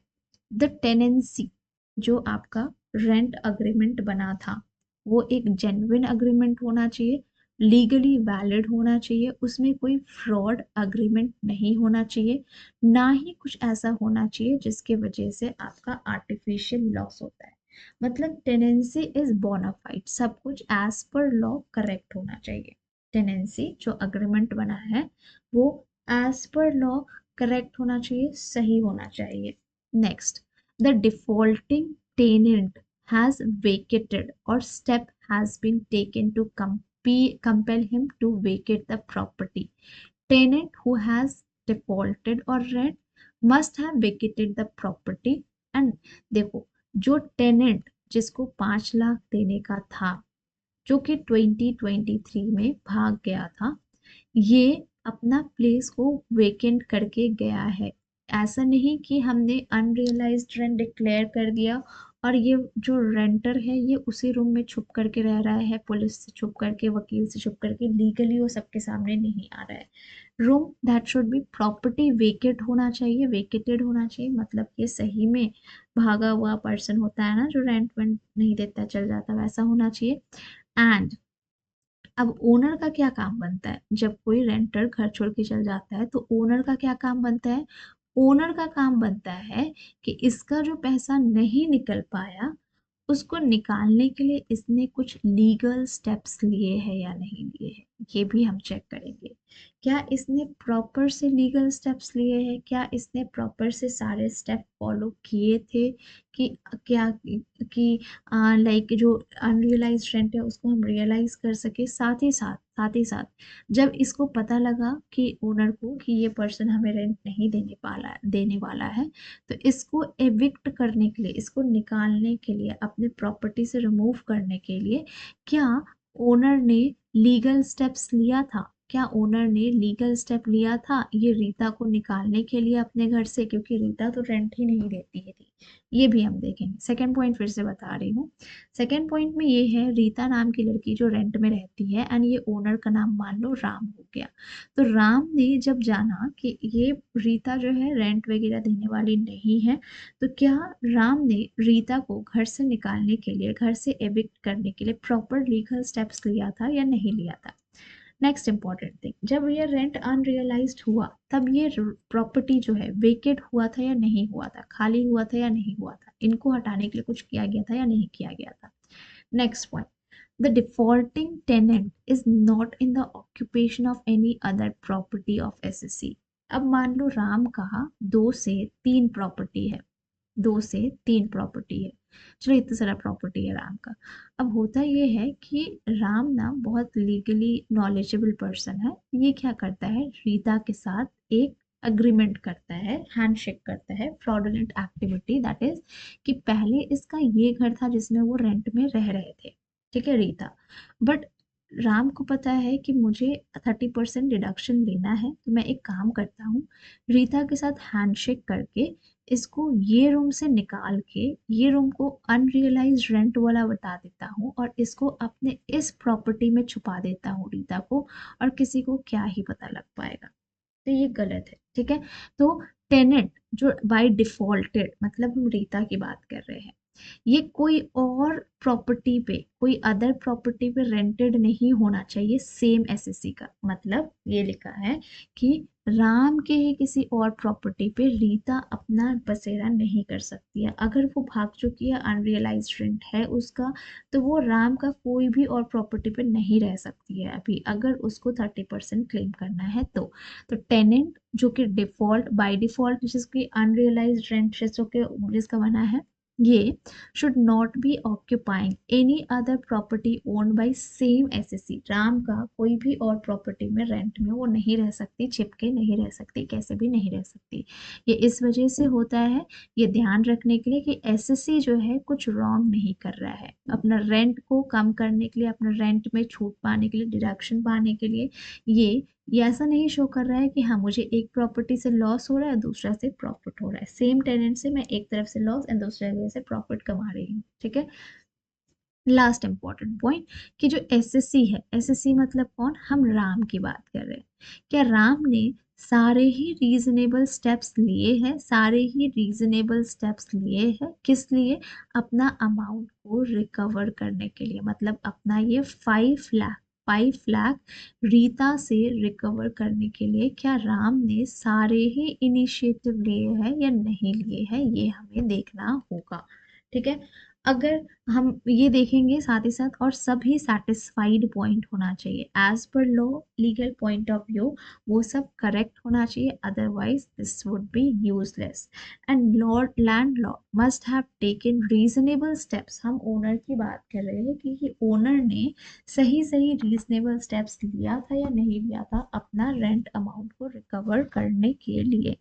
द टेनेंसी, जो आपका रेंट अग्रीमेंट बना था वो एक जेन्युइन अग्रीमेंट होना चाहिए, लीगली वैलिड होना चाहिए, उसमें कोई फ्रॉड अग्रीमेंट नहीं होना चाहिए, ना ही कुछ ऐसा होना चाहिए जिसके वजह से आपका आर्टिफिशियल लॉस होता है। मतलब टेनेंसी इज बोनाफाइड, सब कुछ एज पर लॉ करेक्ट होना चाहिए। टेनेंसी जो अग्रीमेंट बना है वो एज पर लॉ करेक्ट होना चाहिए, सही होना चाहिए। Next, the defaulting tenant has vacated or step has been taken to compel him to vacate the property. Tenant who has defaulted or rent must have vacated the property. And देखो, जो tenant जिसको 5 लाख देने का था, जो कि 2023 में भाग गया था, ये अपना प्लेस को वेकेंट करके गया है। ऐसा नहीं कि हमने अनरियलाइज्ड रेंट डिक्लेयर कर दिया और ये जो रेंटर है ये उसी रूम में छुप करके रह रहा है, पुलिस से छुप करके, वकील से छुप करके, लीगली वो सबके सामने नहीं आ रहा है। Room that should be property vacate होना चाहिए, वेकेटेड होना चाहिए, मतलब ये सही में भागा हुआ पर्सन होता है ना जो रेंट वेंट नहीं देता चल जाता, वैसा होना चाहिए। एंड अब ओनर का क्या काम बनता है? जब कोई रेंटर घर छोड़ के चल जाता है तो ओनर का क्या काम बनता है? ओनर का काम बनता है कि इसका जो पैसा नहीं निकल पाया उसको निकालने के लिए इसने कुछ लीगल स्टेप्स लिए हैं या नहीं लिए हैं, ये भी हम चेक करेंगे। क्या इसने प्रॉपर से लीगल स्टेप्स लिए हैं? क्या इसने प्रॉपर से सारे स्टेप फॉलो किए थे कि क्या कि लाइक जो अनरियलाइज रेंट है उसको हम रियलाइज कर सके। साथ ही साथ जब इसको पता लगा कि ओनर को कि ये पर्सन हमें रेंट नहीं देने वाला है, तो इसको एविक्ट करने के लिए, इसको निकालने के लिए, अपने प्रॉपर्टी से रिमूव करने के लिए क्या ओनर ने लीगल स्टेप्स लिया था? क्या ओनर ने लीगल स्टेप लिया था ये रीता को निकालने के लिए अपने घर से? क्योंकि रीता तो रेंट ही नहीं देती है थी। ये भी हम देखेंगे। सेकंड पॉइंट फिर से बता रही हूँ। सेकंड पॉइंट में ये है, रीता नाम की लड़की जो रेंट में रहती है एंड ये ओनर का नाम मान लो राम हो गया। तो राम ने जब जाना कि ये रीता जो है रेंट वगैरह देने वाली नहीं है, तो क्या राम ने रीता को घर से निकालने के लिए, घर से एविक्ट करने के लिए प्रॉपर लीगल स्टेप्स लिया था या नहीं लिया था? नेक्स्ट इंपॉर्टेंट थिंग, जब ये रेंट अनरियलाइज्ड हुआ तब ये प्रॉपर्टी जो है वेकेट हुआ था या नहीं हुआ था, खाली हुआ था या नहीं हुआ था, इनको हटाने के लिए कुछ किया गया था या नहीं किया गया था? Next point, the defaulting tenant is not in the occupation of any other property of SSC. अब मान लो राम कहा 2 से 3 प्रॉपर्टी है, 2 से 3 प्रॉपर्टी है, चलो इतना सारा प्रॉपर्टी है राम का। अब होता ये है कि राम ना बहुत लीगली नॉलेजेबल पर्सन है, ये क्या करता है, रीता के साथ एक अग्रीमेंट करता है, हैंडशेक करता है, फ्रॉडुलेंट एक्टिविटी दैट इज, कि पहले इसका ये घर था जिसमें वो रेंट में रह रहे थे, ठीक है रीता, बट राम को पता है कि मुझे 30% डिडक्शन लेना है, तो मैं एक काम करता हूँ, रीता के साथ हैंडशेक करके इसको ये रूम से निकाल के ये रूम को अनरियलाइज रेंट वाला बता देता हूँ और इसको अपने इस प्रॉपर्टी में छुपा देता हूँ रीता को, और किसी को क्या ही पता लग पाएगा। तो ये गलत है, ठीक है। तो टेनेंट जो बाय डिफॉल्टेड, मतलब हम रीता की बात कर रहे हैं, ये कोई और प्रॉपर्टी पे, कोई अदर प्रॉपर्टी पे रेंटेड नहीं होना चाहिए सेम एसएससी का। मतलब ये लिखा है कि राम के ही किसी और प्रॉपर्टी पे रीता अपना बसेरा नहीं कर सकती है। अगर वो भाग चुकी है, अनरियलाइज्ड रेंट है उसका, तो वो राम का कोई भी और प्रॉपर्टी पे नहीं रह सकती है अभी, अगर उसको 30% क्लेम करना है तो टेनेंट जो कि डिफॉल्ट बाय डिफॉल्ट जिसकी अनरियलाइज्ड रेंट जिसका बना है, ये should not be occupying any other property owned by same SSC. Ram का कोई भी और प्रॉपर्टी में रेंट में वो नहीं रह सकती, चिपके नहीं रह सकती, कैसे भी नहीं रह सकती। ये इस वजह से होता है, ये ध्यान रखने के लिए कि एसएससी जो है कुछ रॉन्ग नहीं कर रहा है, अपना रेंट को कम करने के लिए, अपना रेंट में छूट पाने के लिए, डिडक्शन पाने के लिए ये ऐसा नहीं शो कर रहा है कि हाँ मुझे एक प्रॉपर्टी से लॉस हो रहा है दूसरा से प्रॉफिट हो रहा है, सेम टेनेंट से मैं एक तरफ से लॉस एंड दूसरे तरफ से प्रॉफिट कमा रही हूँ, ठीक है। लास्ट इंपॉर्टेंट पॉइंट कि जो एसएससी है, एसएससी मतलब कौन, हम राम की बात कर रहे हैं। क्या राम ने सारे ही रीजनेबल स्टेप्स लिए हैं, सारे ही रीजनेबल स्टेप्स लिए हैं, किस लिए, अपना अमाउंट को रिकवर करने के लिए, मतलब अपना ये 5 लाख, 5 लाख रीता से रिकवर करने के लिए क्या राम ने सारे ही इनिशिएटिव लिए हैं या नहीं लिए हैं, ये हमें देखना होगा। ठीक है, अगर हम ये देखेंगे साथ ही साथ, और सभी सेटिस्फाइड पॉइंट होना चाहिए as per law, legal point of view, वो सब करेक्ट होना चाहिए, otherwise this would be useless. And lord landlord must have taken reasonable steps, हम ओनर की बात कर रहे हैं कि ओनर ने सही सही रीजनेबल स्टेप्स लिया था या नहीं लिया था अपना रेंट अमाउंट को रिकवर करने के लिए।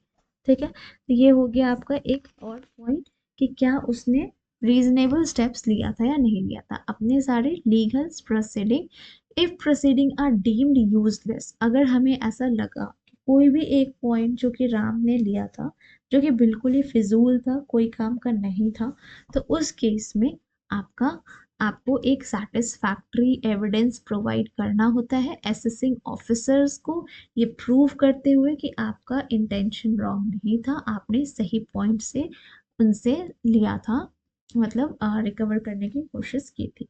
ठीक है, तो ये हो गया आपका एक और पॉइंट कि क्या उसने रीजनेबल स्टेप्स लिया था या नहीं लिया था, अपने सारे legal proceeding, if proceeding are deemed useless, अगर हमें ऐसा लगा कि कोई भी एक पॉइंट जो कि राम ने लिया था जो कि बिल्कुल ही फिजूल था, कोई काम का नहीं था, तो उस केस में आपका आपको एक सेटिस्फैक्ट्री एविडेंस प्रोवाइड करना होता है असेसिंग ऑफिसर्स को, ये प्रूव करते हुए कि आपका इंटेंशन रॉन्ग नहीं था, आपने सही पॉइंट से उनसे लिया था, मतलब रिकवर करने की कोशिश की थी।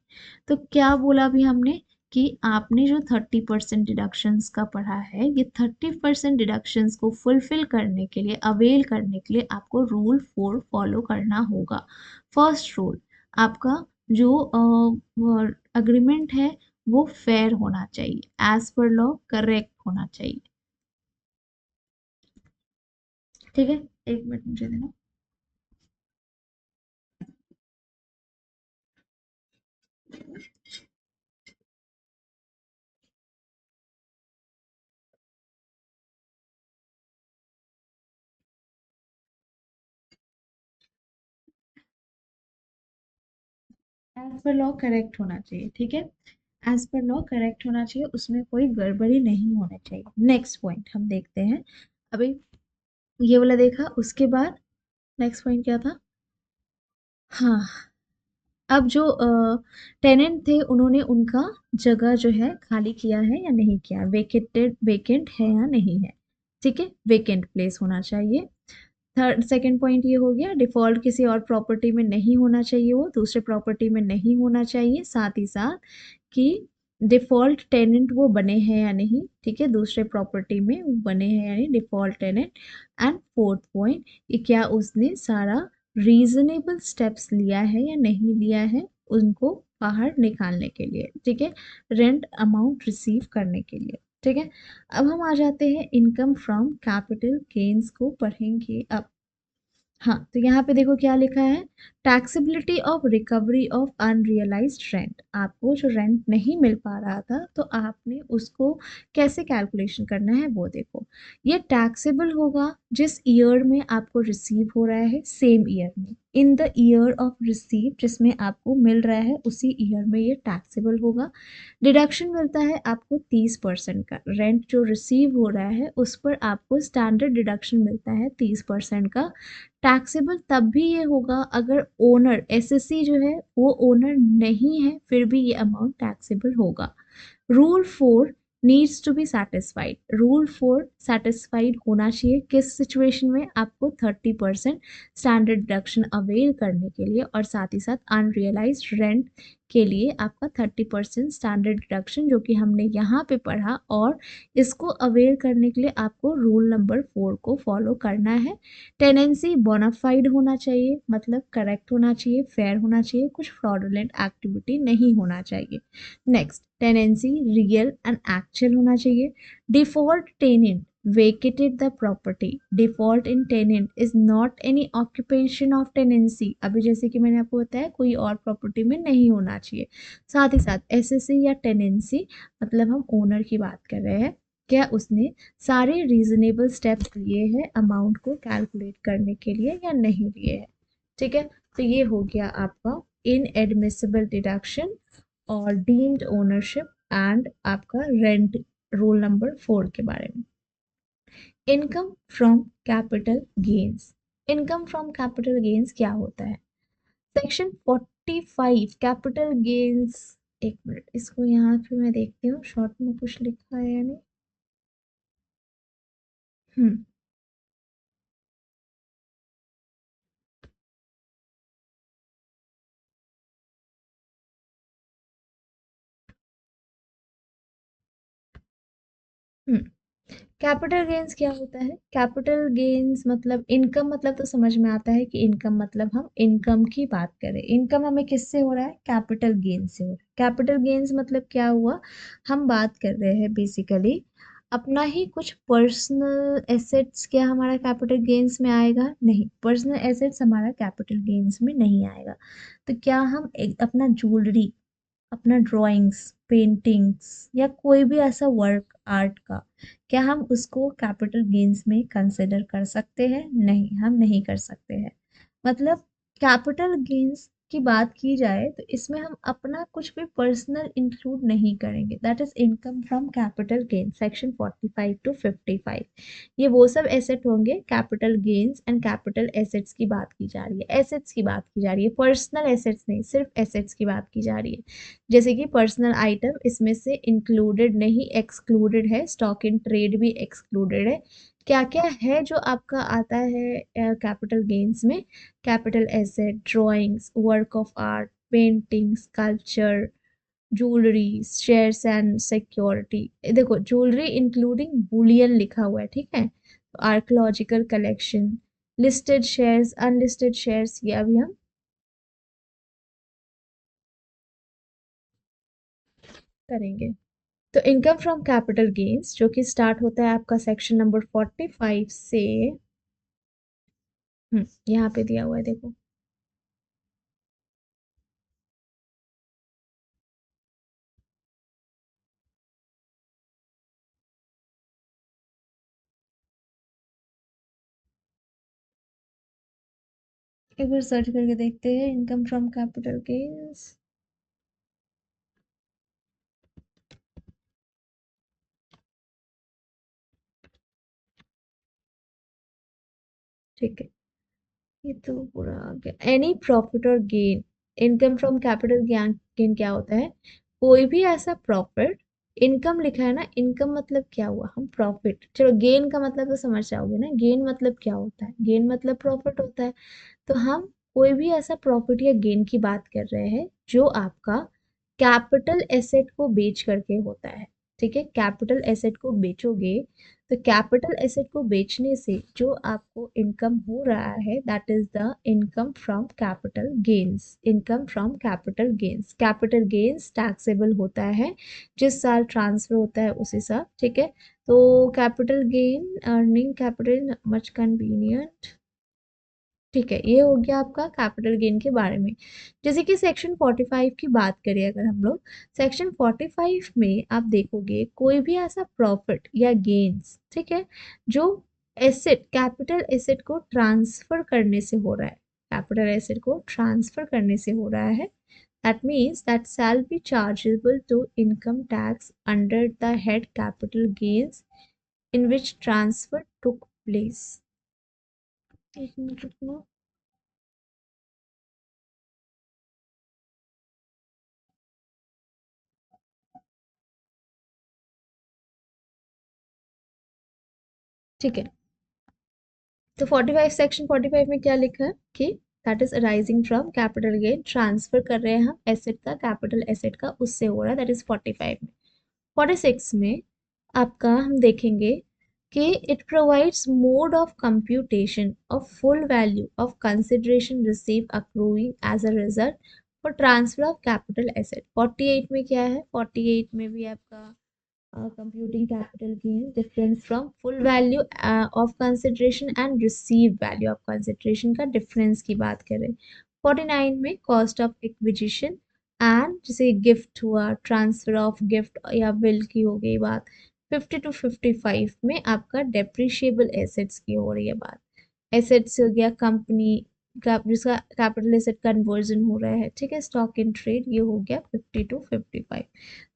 तो क्या बोला अभी हमने कि आपने जो 30% डिडक्शंस का पढ़ा है, ये 30% डिडक्शंस को फुलफिल करने के लिए, अवेल करने के लिए आपको रूल 4 फॉलो करना होगा। फर्स्ट रूल, आपका जो अग्रीमेंट है वो फेयर होना चाहिए, एज पर लॉ करेक्ट होना चाहिए। ठीक है, एक मिनट मुझे देना। एज पर लॉ करेक्ट होना चाहिए। ठीक है, एज पर लॉ करेक्ट होना चाहिए, उसमें कोई गड़बड़ी नहीं होना चाहिए। नेक्स्ट पॉइंट हम देखते हैं। अभी ये वाला देखा, उसके बाद नेक्स्ट पॉइंट क्या था, हाँ, अब जो टेनेंट थे उन्होंने उनका जगह जो है खाली किया है या नहीं किया, वेकेटेड, वेकेंट है या नहीं है। ठीक है, वेकेंट प्लेस होना चाहिए। थर्ड सेकंड पॉइंट ये हो गया, डिफॉल्ट किसी और प्रॉपर्टी में नहीं होना चाहिए, वो दूसरे प्रॉपर्टी में नहीं होना चाहिए, साथ ही साथ कि डिफॉल्ट टेनेंट वो बने हैं या नहीं, ठीक है, दूसरे प्रॉपर्टी में वो बने हैं या नहीं default tenant. And fourth point, कि क्या उसने सारा रीजनेबल स्टेप्स लिया है या नहीं लिया है उनको बाहर निकालने के लिए, ठीक है, रेंट अमाउंट रिसीव करने के लिए। ठीक है, अब हम आ जाते हैं इनकम फ्रॉम कैपिटल गेन्स को पढ़ेंगे अब। हाँ, तो यहाँ पे देखो क्या लिखा है, taxability of recovery of unrealised rent, आपको जो रेंट नहीं मिल पा रहा था तो आपने उसको कैसे कैलकुलेशन करना है वो देखो। ये टैक्सेबल होगा जिस ईयर में आपको रिसीव हो रहा है, सेम ईयर में, इन द ईयर ऑफ रिसीव, जिसमें आपको मिल रहा है उसी ईयर में ये टैक्सेबल होगा। डिडक्शन मिलता है आपको 30% का, रेंट जो रिसीव हो रहा है उस पर आपको स्टैंडर्ड डिडक्शन मिलता है 30% का। टैक्सेबल तब भी ये होगा अगर ओनर, एसएससी जो है वो ओनर नहीं है, फिर भी ये अमाउंट टैक्सेबल होगा। Rule 4 needs to be satisfied, rule 4 satisfied होना चाहिए किस सिचुएशन में, आपको 30% स्टैंडर्ड डिडक्शन अवेल करने के लिए, और साथ ही साथ अनरियलाइज्ड रेंट के लिए आपका 30% स्टैंडर्ड डिडक्शन जो कि हमने यहाँ पे पढ़ा, और इसको अवेल करने के लिए आपको रूल नंबर 4 को फॉलो करना है। टेनेंसी बोनाफाइड होना चाहिए, मतलब करेक्ट होना चाहिए, फेयर होना चाहिए, कुछ फ्रॉडुलेंट एक्टिविटी नहीं होना चाहिए। Next, tenancy real and actual होना चाहिए। Default tenant vacated the property, default in tenant is not any occupation of tenancy, अभी जैसे कि मैंने आपको बताया कोई और प्रॉपर्टी में नहीं होना चाहिए। साथ ही साथ एसएससी या टेनेंसी, मतलब हम ओनर की बात कर रहे हैं, क्या उसने सारे रीजनेबल स्टेप्स लिए हैं अमाउंट को कैलकुलेट करने के लिए या नहीं लिए हैं। ठीक है, तो ये हो गया आपका इनएडमिसिबल डिडक्शन और डीम्ड ओनरशिप एंड आपका रेंट, रूल नंबर 4 के बारे में। Income from capital gains, income from capital gains क्या होता है, सेक्शन 45 कैपिटल गेन्स। एक मिनट, इसको यहाँ पे मैं देखती हूँ शॉर्ट में कुछ लिखा है या नहीं। हम्म हम्म कैपिटल गेन्स क्या होता है? कैपिटल गेन्स मतलब इनकम, मतलब तो समझ में आता है कि इनकम मतलब हम इनकम की बात करें। इनकम हमें किससे हो रहा है? कैपिटल गेन से हो रहा है। कैपिटल गेन्स मतलब क्या हुआ? हम बात कर रहे हैं बेसिकली अपना ही कुछ पर्सनल एसेट्स। क्या हमारा कैपिटल गेन्स में आएगा? नहीं, पर्सनल एसेट्स हमारा कैपिटल गेन्स में नहीं आएगा। तो क्या हम अपना ज्वेलरी, अपना ड्राइंग्स, पेंटिंग्स या कोई भी ऐसा वर्क आर्ट का, क्या हम उसको कैपिटल गेन्स में कंसिडर कर सकते हैं? नहीं, हम नहीं कर सकते हैं। मतलब कैपिटल गेन्स की बात की जाए तो इसमें हम अपना कुछ भी पर्सनल इंक्लूड नहीं करेंगे। That is income from capital gain, section 45 to 55। ये वो सब एसेट होंगे। Capital gains and capital assets की बात की जा रही है, एसेट्स की बात की जा रही है, पर्सनल एसेट्स नहीं, सिर्फ एसेट्स की बात की जा रही है। जैसे कि पर्सनल आइटम इसमें से इंक्लूडेड नहीं, एक्सक्लूडेड है। स्टॉक इन ट्रेड भी एक्सक्लूडेड है। क्या क्या है जो आपका आता है कैपिटल गेन्स में? Capital asset, drawings, work of art, painting, sculpture, jewellery, shares and security. देखो, ज्वेलरी इंक्लूडिंग बुलियन लिखा हुआ है, ठीक है। Archaeological collection, listed shares, unlisted shares, ये अभी हम करेंगे। तो इनकम फ्रॉम कैपिटल गेन्स जो कि स्टार्ट होता है आपका सेक्शन नंबर 45 से। यहाँ पे दिया हुआ है, देखो। एक बार सर्च करके देखते हैं इनकम फ्रॉम कैपिटल गेन्स। ठीक है, ये तो पूरा आ गया। एनी प्रॉफिट और gain, income from capital gain क्या होता है? कोई भी ऐसा प्रॉफिट, इनकम लिखा है ना, इनकम मतलब क्या हुआ? हम प्रॉफिट, चलो गेन का मतलब तो समझ जाओगे ना, गेन मतलब क्या होता है? गेन मतलब प्रॉफिट होता है। तो हम कोई भी ऐसा प्रॉफिट या गेन की बात कर रहे हैं जो आपका कैपिटल एसेट को बेच करके होता है। ठीक है, कैपिटल एसेट को बेचोगे तो कैपिटल एसेट को बेचने से जो आपको इनकम हो रहा है, that is the income from capital gains. Income from capital gains, capital gains taxable होता है जिस साल ट्रांसफर होता है उसी साल। ठीक है, तो capital gain earning capital much convenient. ठीक है, ये हो गया आपका कैपिटल गेन के बारे में। जैसे कि सेक्शन 45 की बात करें अगर हम लोग, सेक्शन 45 में आप देखोगे कोई भी ऐसा प्रॉफिट या गेन्स, ठीक है, जो एसेट, कैपिटल एसेट को ट्रांसफर करने से हो रहा है, कैपिटल एसेट को ट्रांसफर करने से हो रहा है, that means that shall be chargeable to income tax under the head capital gains in which transfer took place। एक मिनट रुकना। ठीक है, तो 45, सेक्शन 45 में क्या लिखा है कि that is arising from capital gain, transfer कर रहे हैं हम एसेट का, कैपिटल एसेट का, उससे हो रहा है, दैट इज 45 में। 46 में आपका हम देखेंगे कि it provides mode of computation of full value of consideration receive accruing as a result for transfer of capital asset. 48 में क्या है? 48 में भी आपका computing capital gain difference from full value of consideration and received value of consideration का difference की बात करें। 49 में cost of acquisition and जैसे गिफ्ट हुआ, ट्रांसफर ऑफ गिफ्ट या बिल की हो गई बात। 50 टू 55 में आपका डेप्रिशिएबल एसेट्स की हो रही है बात। एसेट्स हो गया कंपनी, जिसका कैपिटल एसेट कन्वर्जन हो रहा है, ठीक है, स्टॉक इन ट्रेड, ये हो गया 50 to 55।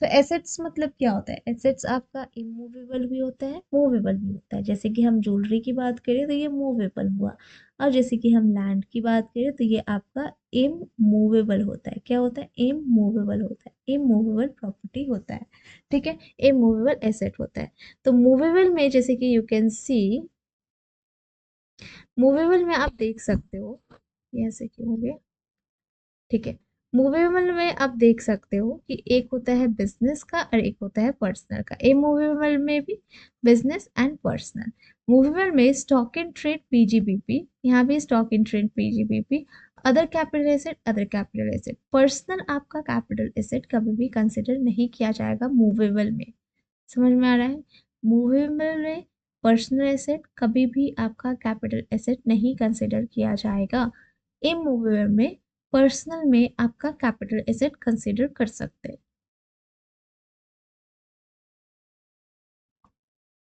तो एसेट्स मतलब क्या होता है? एसेट्स आपका इमूवेबल भी होता है, मूवेबल भी होता है। जैसे कि हम ज्वेलरी की बात करें तो ये मूवेबल हुआ, और जैसे कि हम लैंड की बात करें तो ये आपका इमूवेबल होता है। क्या होता है? इमूवेबल होता है, इमूवेबल प्रॉपर्टी होता है, ठीक है, इमूवेबल एसेट होता है। तो मूवेबल में जैसे कि यू कैन सी, मूवेबल में आप देख सकते हो, ये ऐसे क्यों हो गया, ठीक है। मूवेबल में आप देख सकते हो कि एक होता है बिजनेस का और एक होता है पर्सनल का। ए मूवेबल में भी बिजनेस एंड पर्सनल। मूवेबल में स्टॉक इन ट्रेड पीजीबीपी, यहाँ भी stock in trade PGBP, other capital asset, other capital asset. Personal आपका कैपिटल एसेट कभी भी कंसिडर नहीं किया जाएगा मूवेबल में। समझ में आ रहा है? मूवेबल में पर्सनल एसेट कभी भी आपका कैपिटल एसेट नहीं कंसिडर किया जाएगा। इमूवेबल में, पर्सनल में आपका कैपिटल एसेट कंसिडर कर सकते हैं।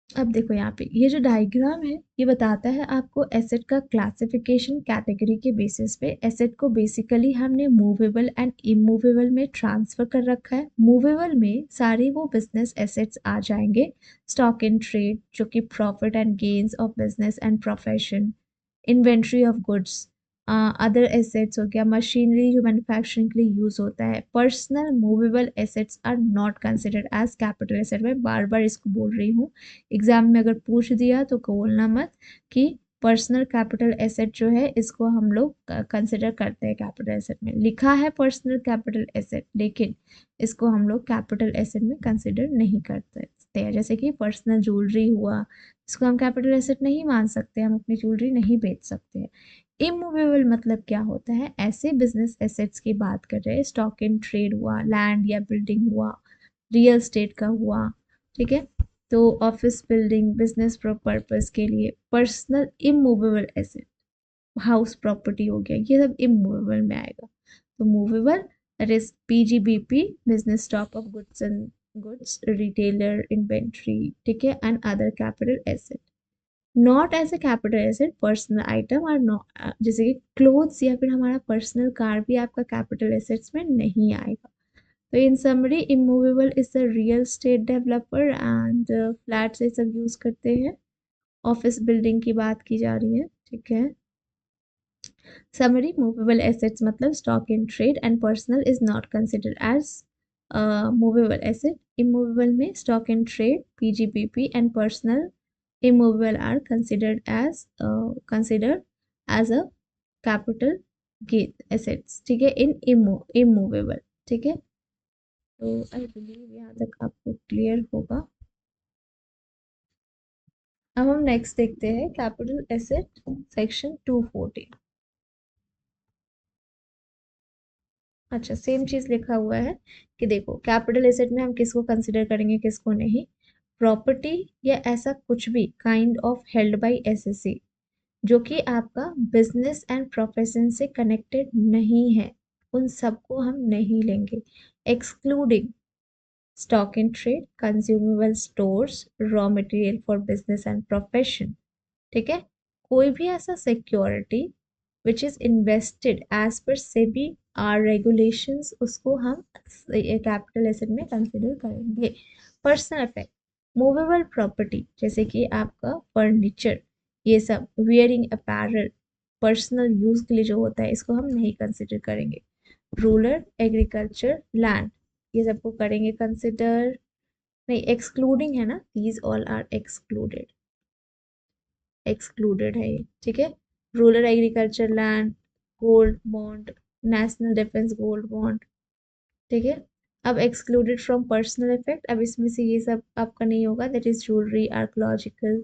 अब देखो यहाँ पे ये जो डायग्राम है ये बताता है आपको एसेट का क्लासिफिकेशन कैटेगरी के बेसिस पे। एसेट को बेसिकली हमने मूवेबल एंड इमूवेबल में ट्रांसफर कर रखा है। मूवेबल में सारे वो बिजनेस एसेट्स आ जाएंगे, स्टॉक इन ट्रेड जो कि profit and gains of business and profession, inventory of goods, other assets हो गया, मशीनरी जो मैन्युफैक्चरिंग के लिए यूज होता है। Personal movable assets are not considered as capital asset. मैं बार बार इसको बोल रही हूँ, एग्जाम में अगर पूछ दिया तो बोलना मत कि पर्सनल कैपिटल एसेट जो है इसको हम लोग कंसिडर करते हैं कैपिटल एसेट में। लिखा है पर्सनल कैपिटल एसेट, लेकिन इसको हम लोग कैपिटल एसेट में कंसिडर नहीं करते हैं। जैसे कि पर्सनल ज्वेलरी हुआ, इसको हम कैपिटल एसेट नहीं मान सकते, हम अपनी ज्वेलरी नहीं बेच सकते हैं। इमूवेबल मतलब क्या होता है? ऐसे बिजनेस एसेट्स की बात कर रहे हैं, स्टॉक इन ट्रेड हुआ, लैंड या बिल्डिंग हुआ, रियल स्टेट का हुआ, ठीक है, तो ऑफिस बिल्डिंग बिजनेस पर्पस के लिए। Personal immovable asset, house property हो गया, ये सब इमूवेबल में आएगा। तो movable that is PGBP, business stock of goods retailer inventory, ठीक है, and other capital asset. Not as a capital asset personal item और नॉट, जैसे कि क्लोथ्स या फिर हमारा पर्सनल कार भी आपका कैपिटल एसेट्स में नहीं आएगा। तो इन summary immovable is the real estate developer and flat से सब यूज करते हैं। ऑफिस बिल्डिंग की बात की जा रही है, ठीक है। समरी मूवेबल एसेट्स मतलब stock in trade and personal is not considered as movable asset. Immovable में stock in trade PGBP and personal immovable are considered as a capital gain assets, ठीक है, इन immovable, ठीक है। तो आई बिलीव यहाँ तक आपको क्लियर होगा। अब हम नेक्स्ट देखते हैं कैपिटल एसेट सेक्शन 214। अच्छा, सेम चीज लिखा हुआ है कि देखो कैपिटल एसेट में हम किसको कंसिडर करेंगे किसको नहीं। प्रॉपर्टी या ऐसा कुछ भी kind of held by SSC जो कि आपका बिजनेस एंड प्रोफेशन से कनेक्टेड नहीं है, उन सबको हम नहीं लेंगे। Excluding stock in trade, consumable stores, raw material for business and profession, ठीक है। कोई भी ऐसा security which is invested as per SEBI R regulations, उसको हम कैपिटल एसेट में कंसिडर करेंगे। पर्सनल इफेक्ट, मूवेबल प्रॉपर्टी जैसे कि आपका फर्नीचर, ये सब वियरिंग अपैरल, पर्सनल यूज के लिए जो होता है इसको हम नहीं कंसिडर करेंगे। रूरल एग्रीकल्चर लैंड, ये सबको करेंगे कंसिडर नहीं, एक्सक्लूडिंग है ना, these all are excluded, excluded है ये, ठीक है। Rural agriculture land, gold bond, national defence gold bond, ठीक है। अब एक्सक्लूडेड फ्रॉम पर्सनल इफेक्ट, अब इसमें से ये सब आपका नहीं होगा, that is jewellery, archaeological,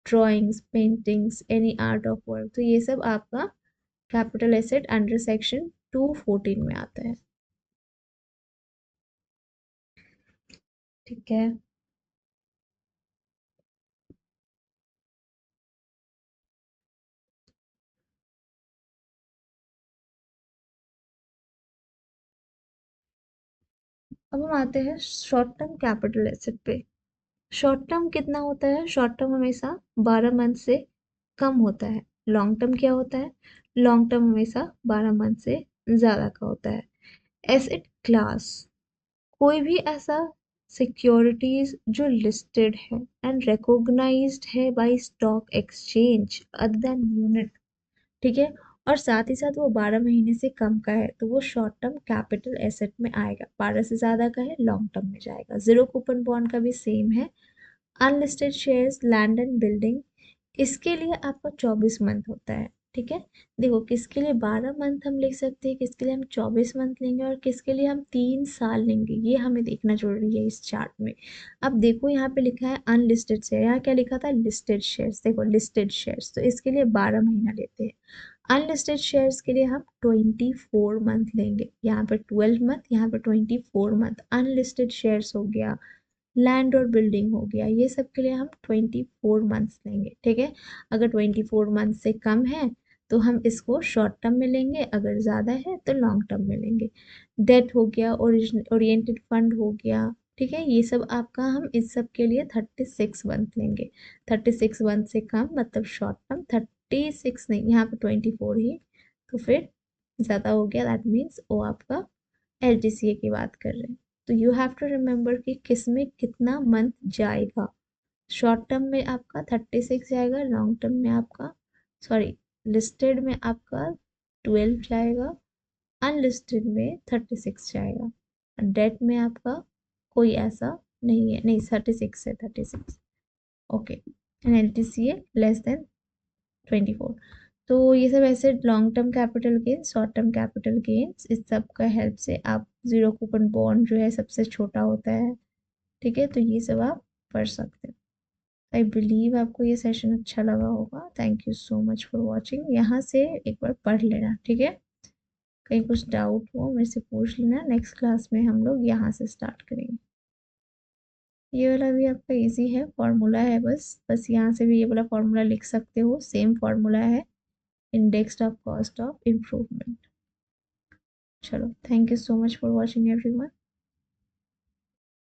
drawings, paintings, any art of work, तो ये सब आपका कैपिटल एसेट अंडर सेक्शन 214 में आता है, ठीक है। अब हम आते हैं शॉर्ट टर्म कैपिटल एसेट पे। शॉर्ट टर्म कितना होता है? शॉर्ट टर्म हमेशा 12 मंथ से कम होता है, लॉन्ग टर्म क्या होता है? लॉन्ग टर्म हमेशा 12 मंथ से ज़्यादा का होता है। एसेट क्लास, कोई भी ऐसा सिक्योरिटीज जो लिस्टेड है एंड रिकॉग्नाइज्ड है by stock exchange other than unit, ठीक है, और साथ ही साथ वो 12 महीने से कम का है तो वो शॉर्ट टर्म कैपिटल एसेट में आएगा। 12 से ज़्यादा का है लॉन्ग टर्म में जाएगा। जीरो कूपन बॉन्ड का भी सेम है। Unlisted shares, land and building, इसके लिए आपका 24 मंथ होता है, ठीक है। देखो किसके लिए 12 मंथ हम लिख सकते हैं, किसके लिए हम 24 मंथ लेंगे और किसके लिए हम 3 साल लेंगे, ये हमें देखना जरूरी है इस चार्ट में। अब देखो यहाँ पे लिखा है अनलिस्टेड शेयर, यहाँ क्या लिखा था? Listed shares. देखो लिस्टेड शेयर्स तो इसके लिए 12 महीना लेते हैं। अनलिस्टेड शेयर्स के लिए हम 24 मंथ लेंगे, यहाँ पे 12 मंथ, यहाँ पे 24 मंथ। अनलिस्टेड शेयर्स हो गया, लैंड और बिल्डिंग हो गया, ये सब के लिए हम 24 मंथ्स लेंगे, ठीक है। अगर 24 मंथ से कम है तो हम इसको शॉर्ट टर्म में लेंगे, अगर ज़्यादा है तो लॉन्ग टर्म में लेंगे। डेट हो गया, ओरिएंटेड फंड हो गया, ठीक है, ये सब आपका हम इस सब के लिए 36 मंथ लेंगे। 36 मंथ से कम मतलब शॉर्ट टर्म, 36 नहीं, यहाँ पे 24 ही, तो फिर ज़्यादा हो गया, दैट मीन्स वो आपका एलटीसीए की बात कर रहे हैं। तो यू हैव टू रिमेम्बर कि किस में कितना मंथ जाएगा। शॉर्ट टर्म में आपका 36 जाएगा, लॉन्ग टर्म में आपका, सॉरी, लिस्टेड में आपका 12 जाएगा, अनलिस्टेड में 36 जाएगा। डेट में आपका कोई ऐसा नहीं है, नहीं 36 है, 36, okay. And LTCA less than 24। तो ये सब ऐसे long term capital gains, short term capital gains, इस सब का हेल्प से आप जीरो कूपन बॉन्ड जो है सबसे छोटा होता है, ठीक है, तो ये सब आप पढ़ सकते हो। आई बिलीव आपको ये सेशन अच्छा लगा होगा। Thank you so much for watching. यहाँ से एक बार पढ़ लेना, ठीक है। कहीं कुछ डाउट हो मेरे से पूछ लेना, नेक्स्ट क्लास में हम लोग यहाँ से स्टार्ट करेंगे। ये वाला भी आपका इजी है, फॉर्मूला है, बस बस यहाँ से भी ये वाला फॉर्मूला लिख सकते हो, सेम फॉर्मूला है, index of cost of improvement. चलो, thank you so much for watching everyone.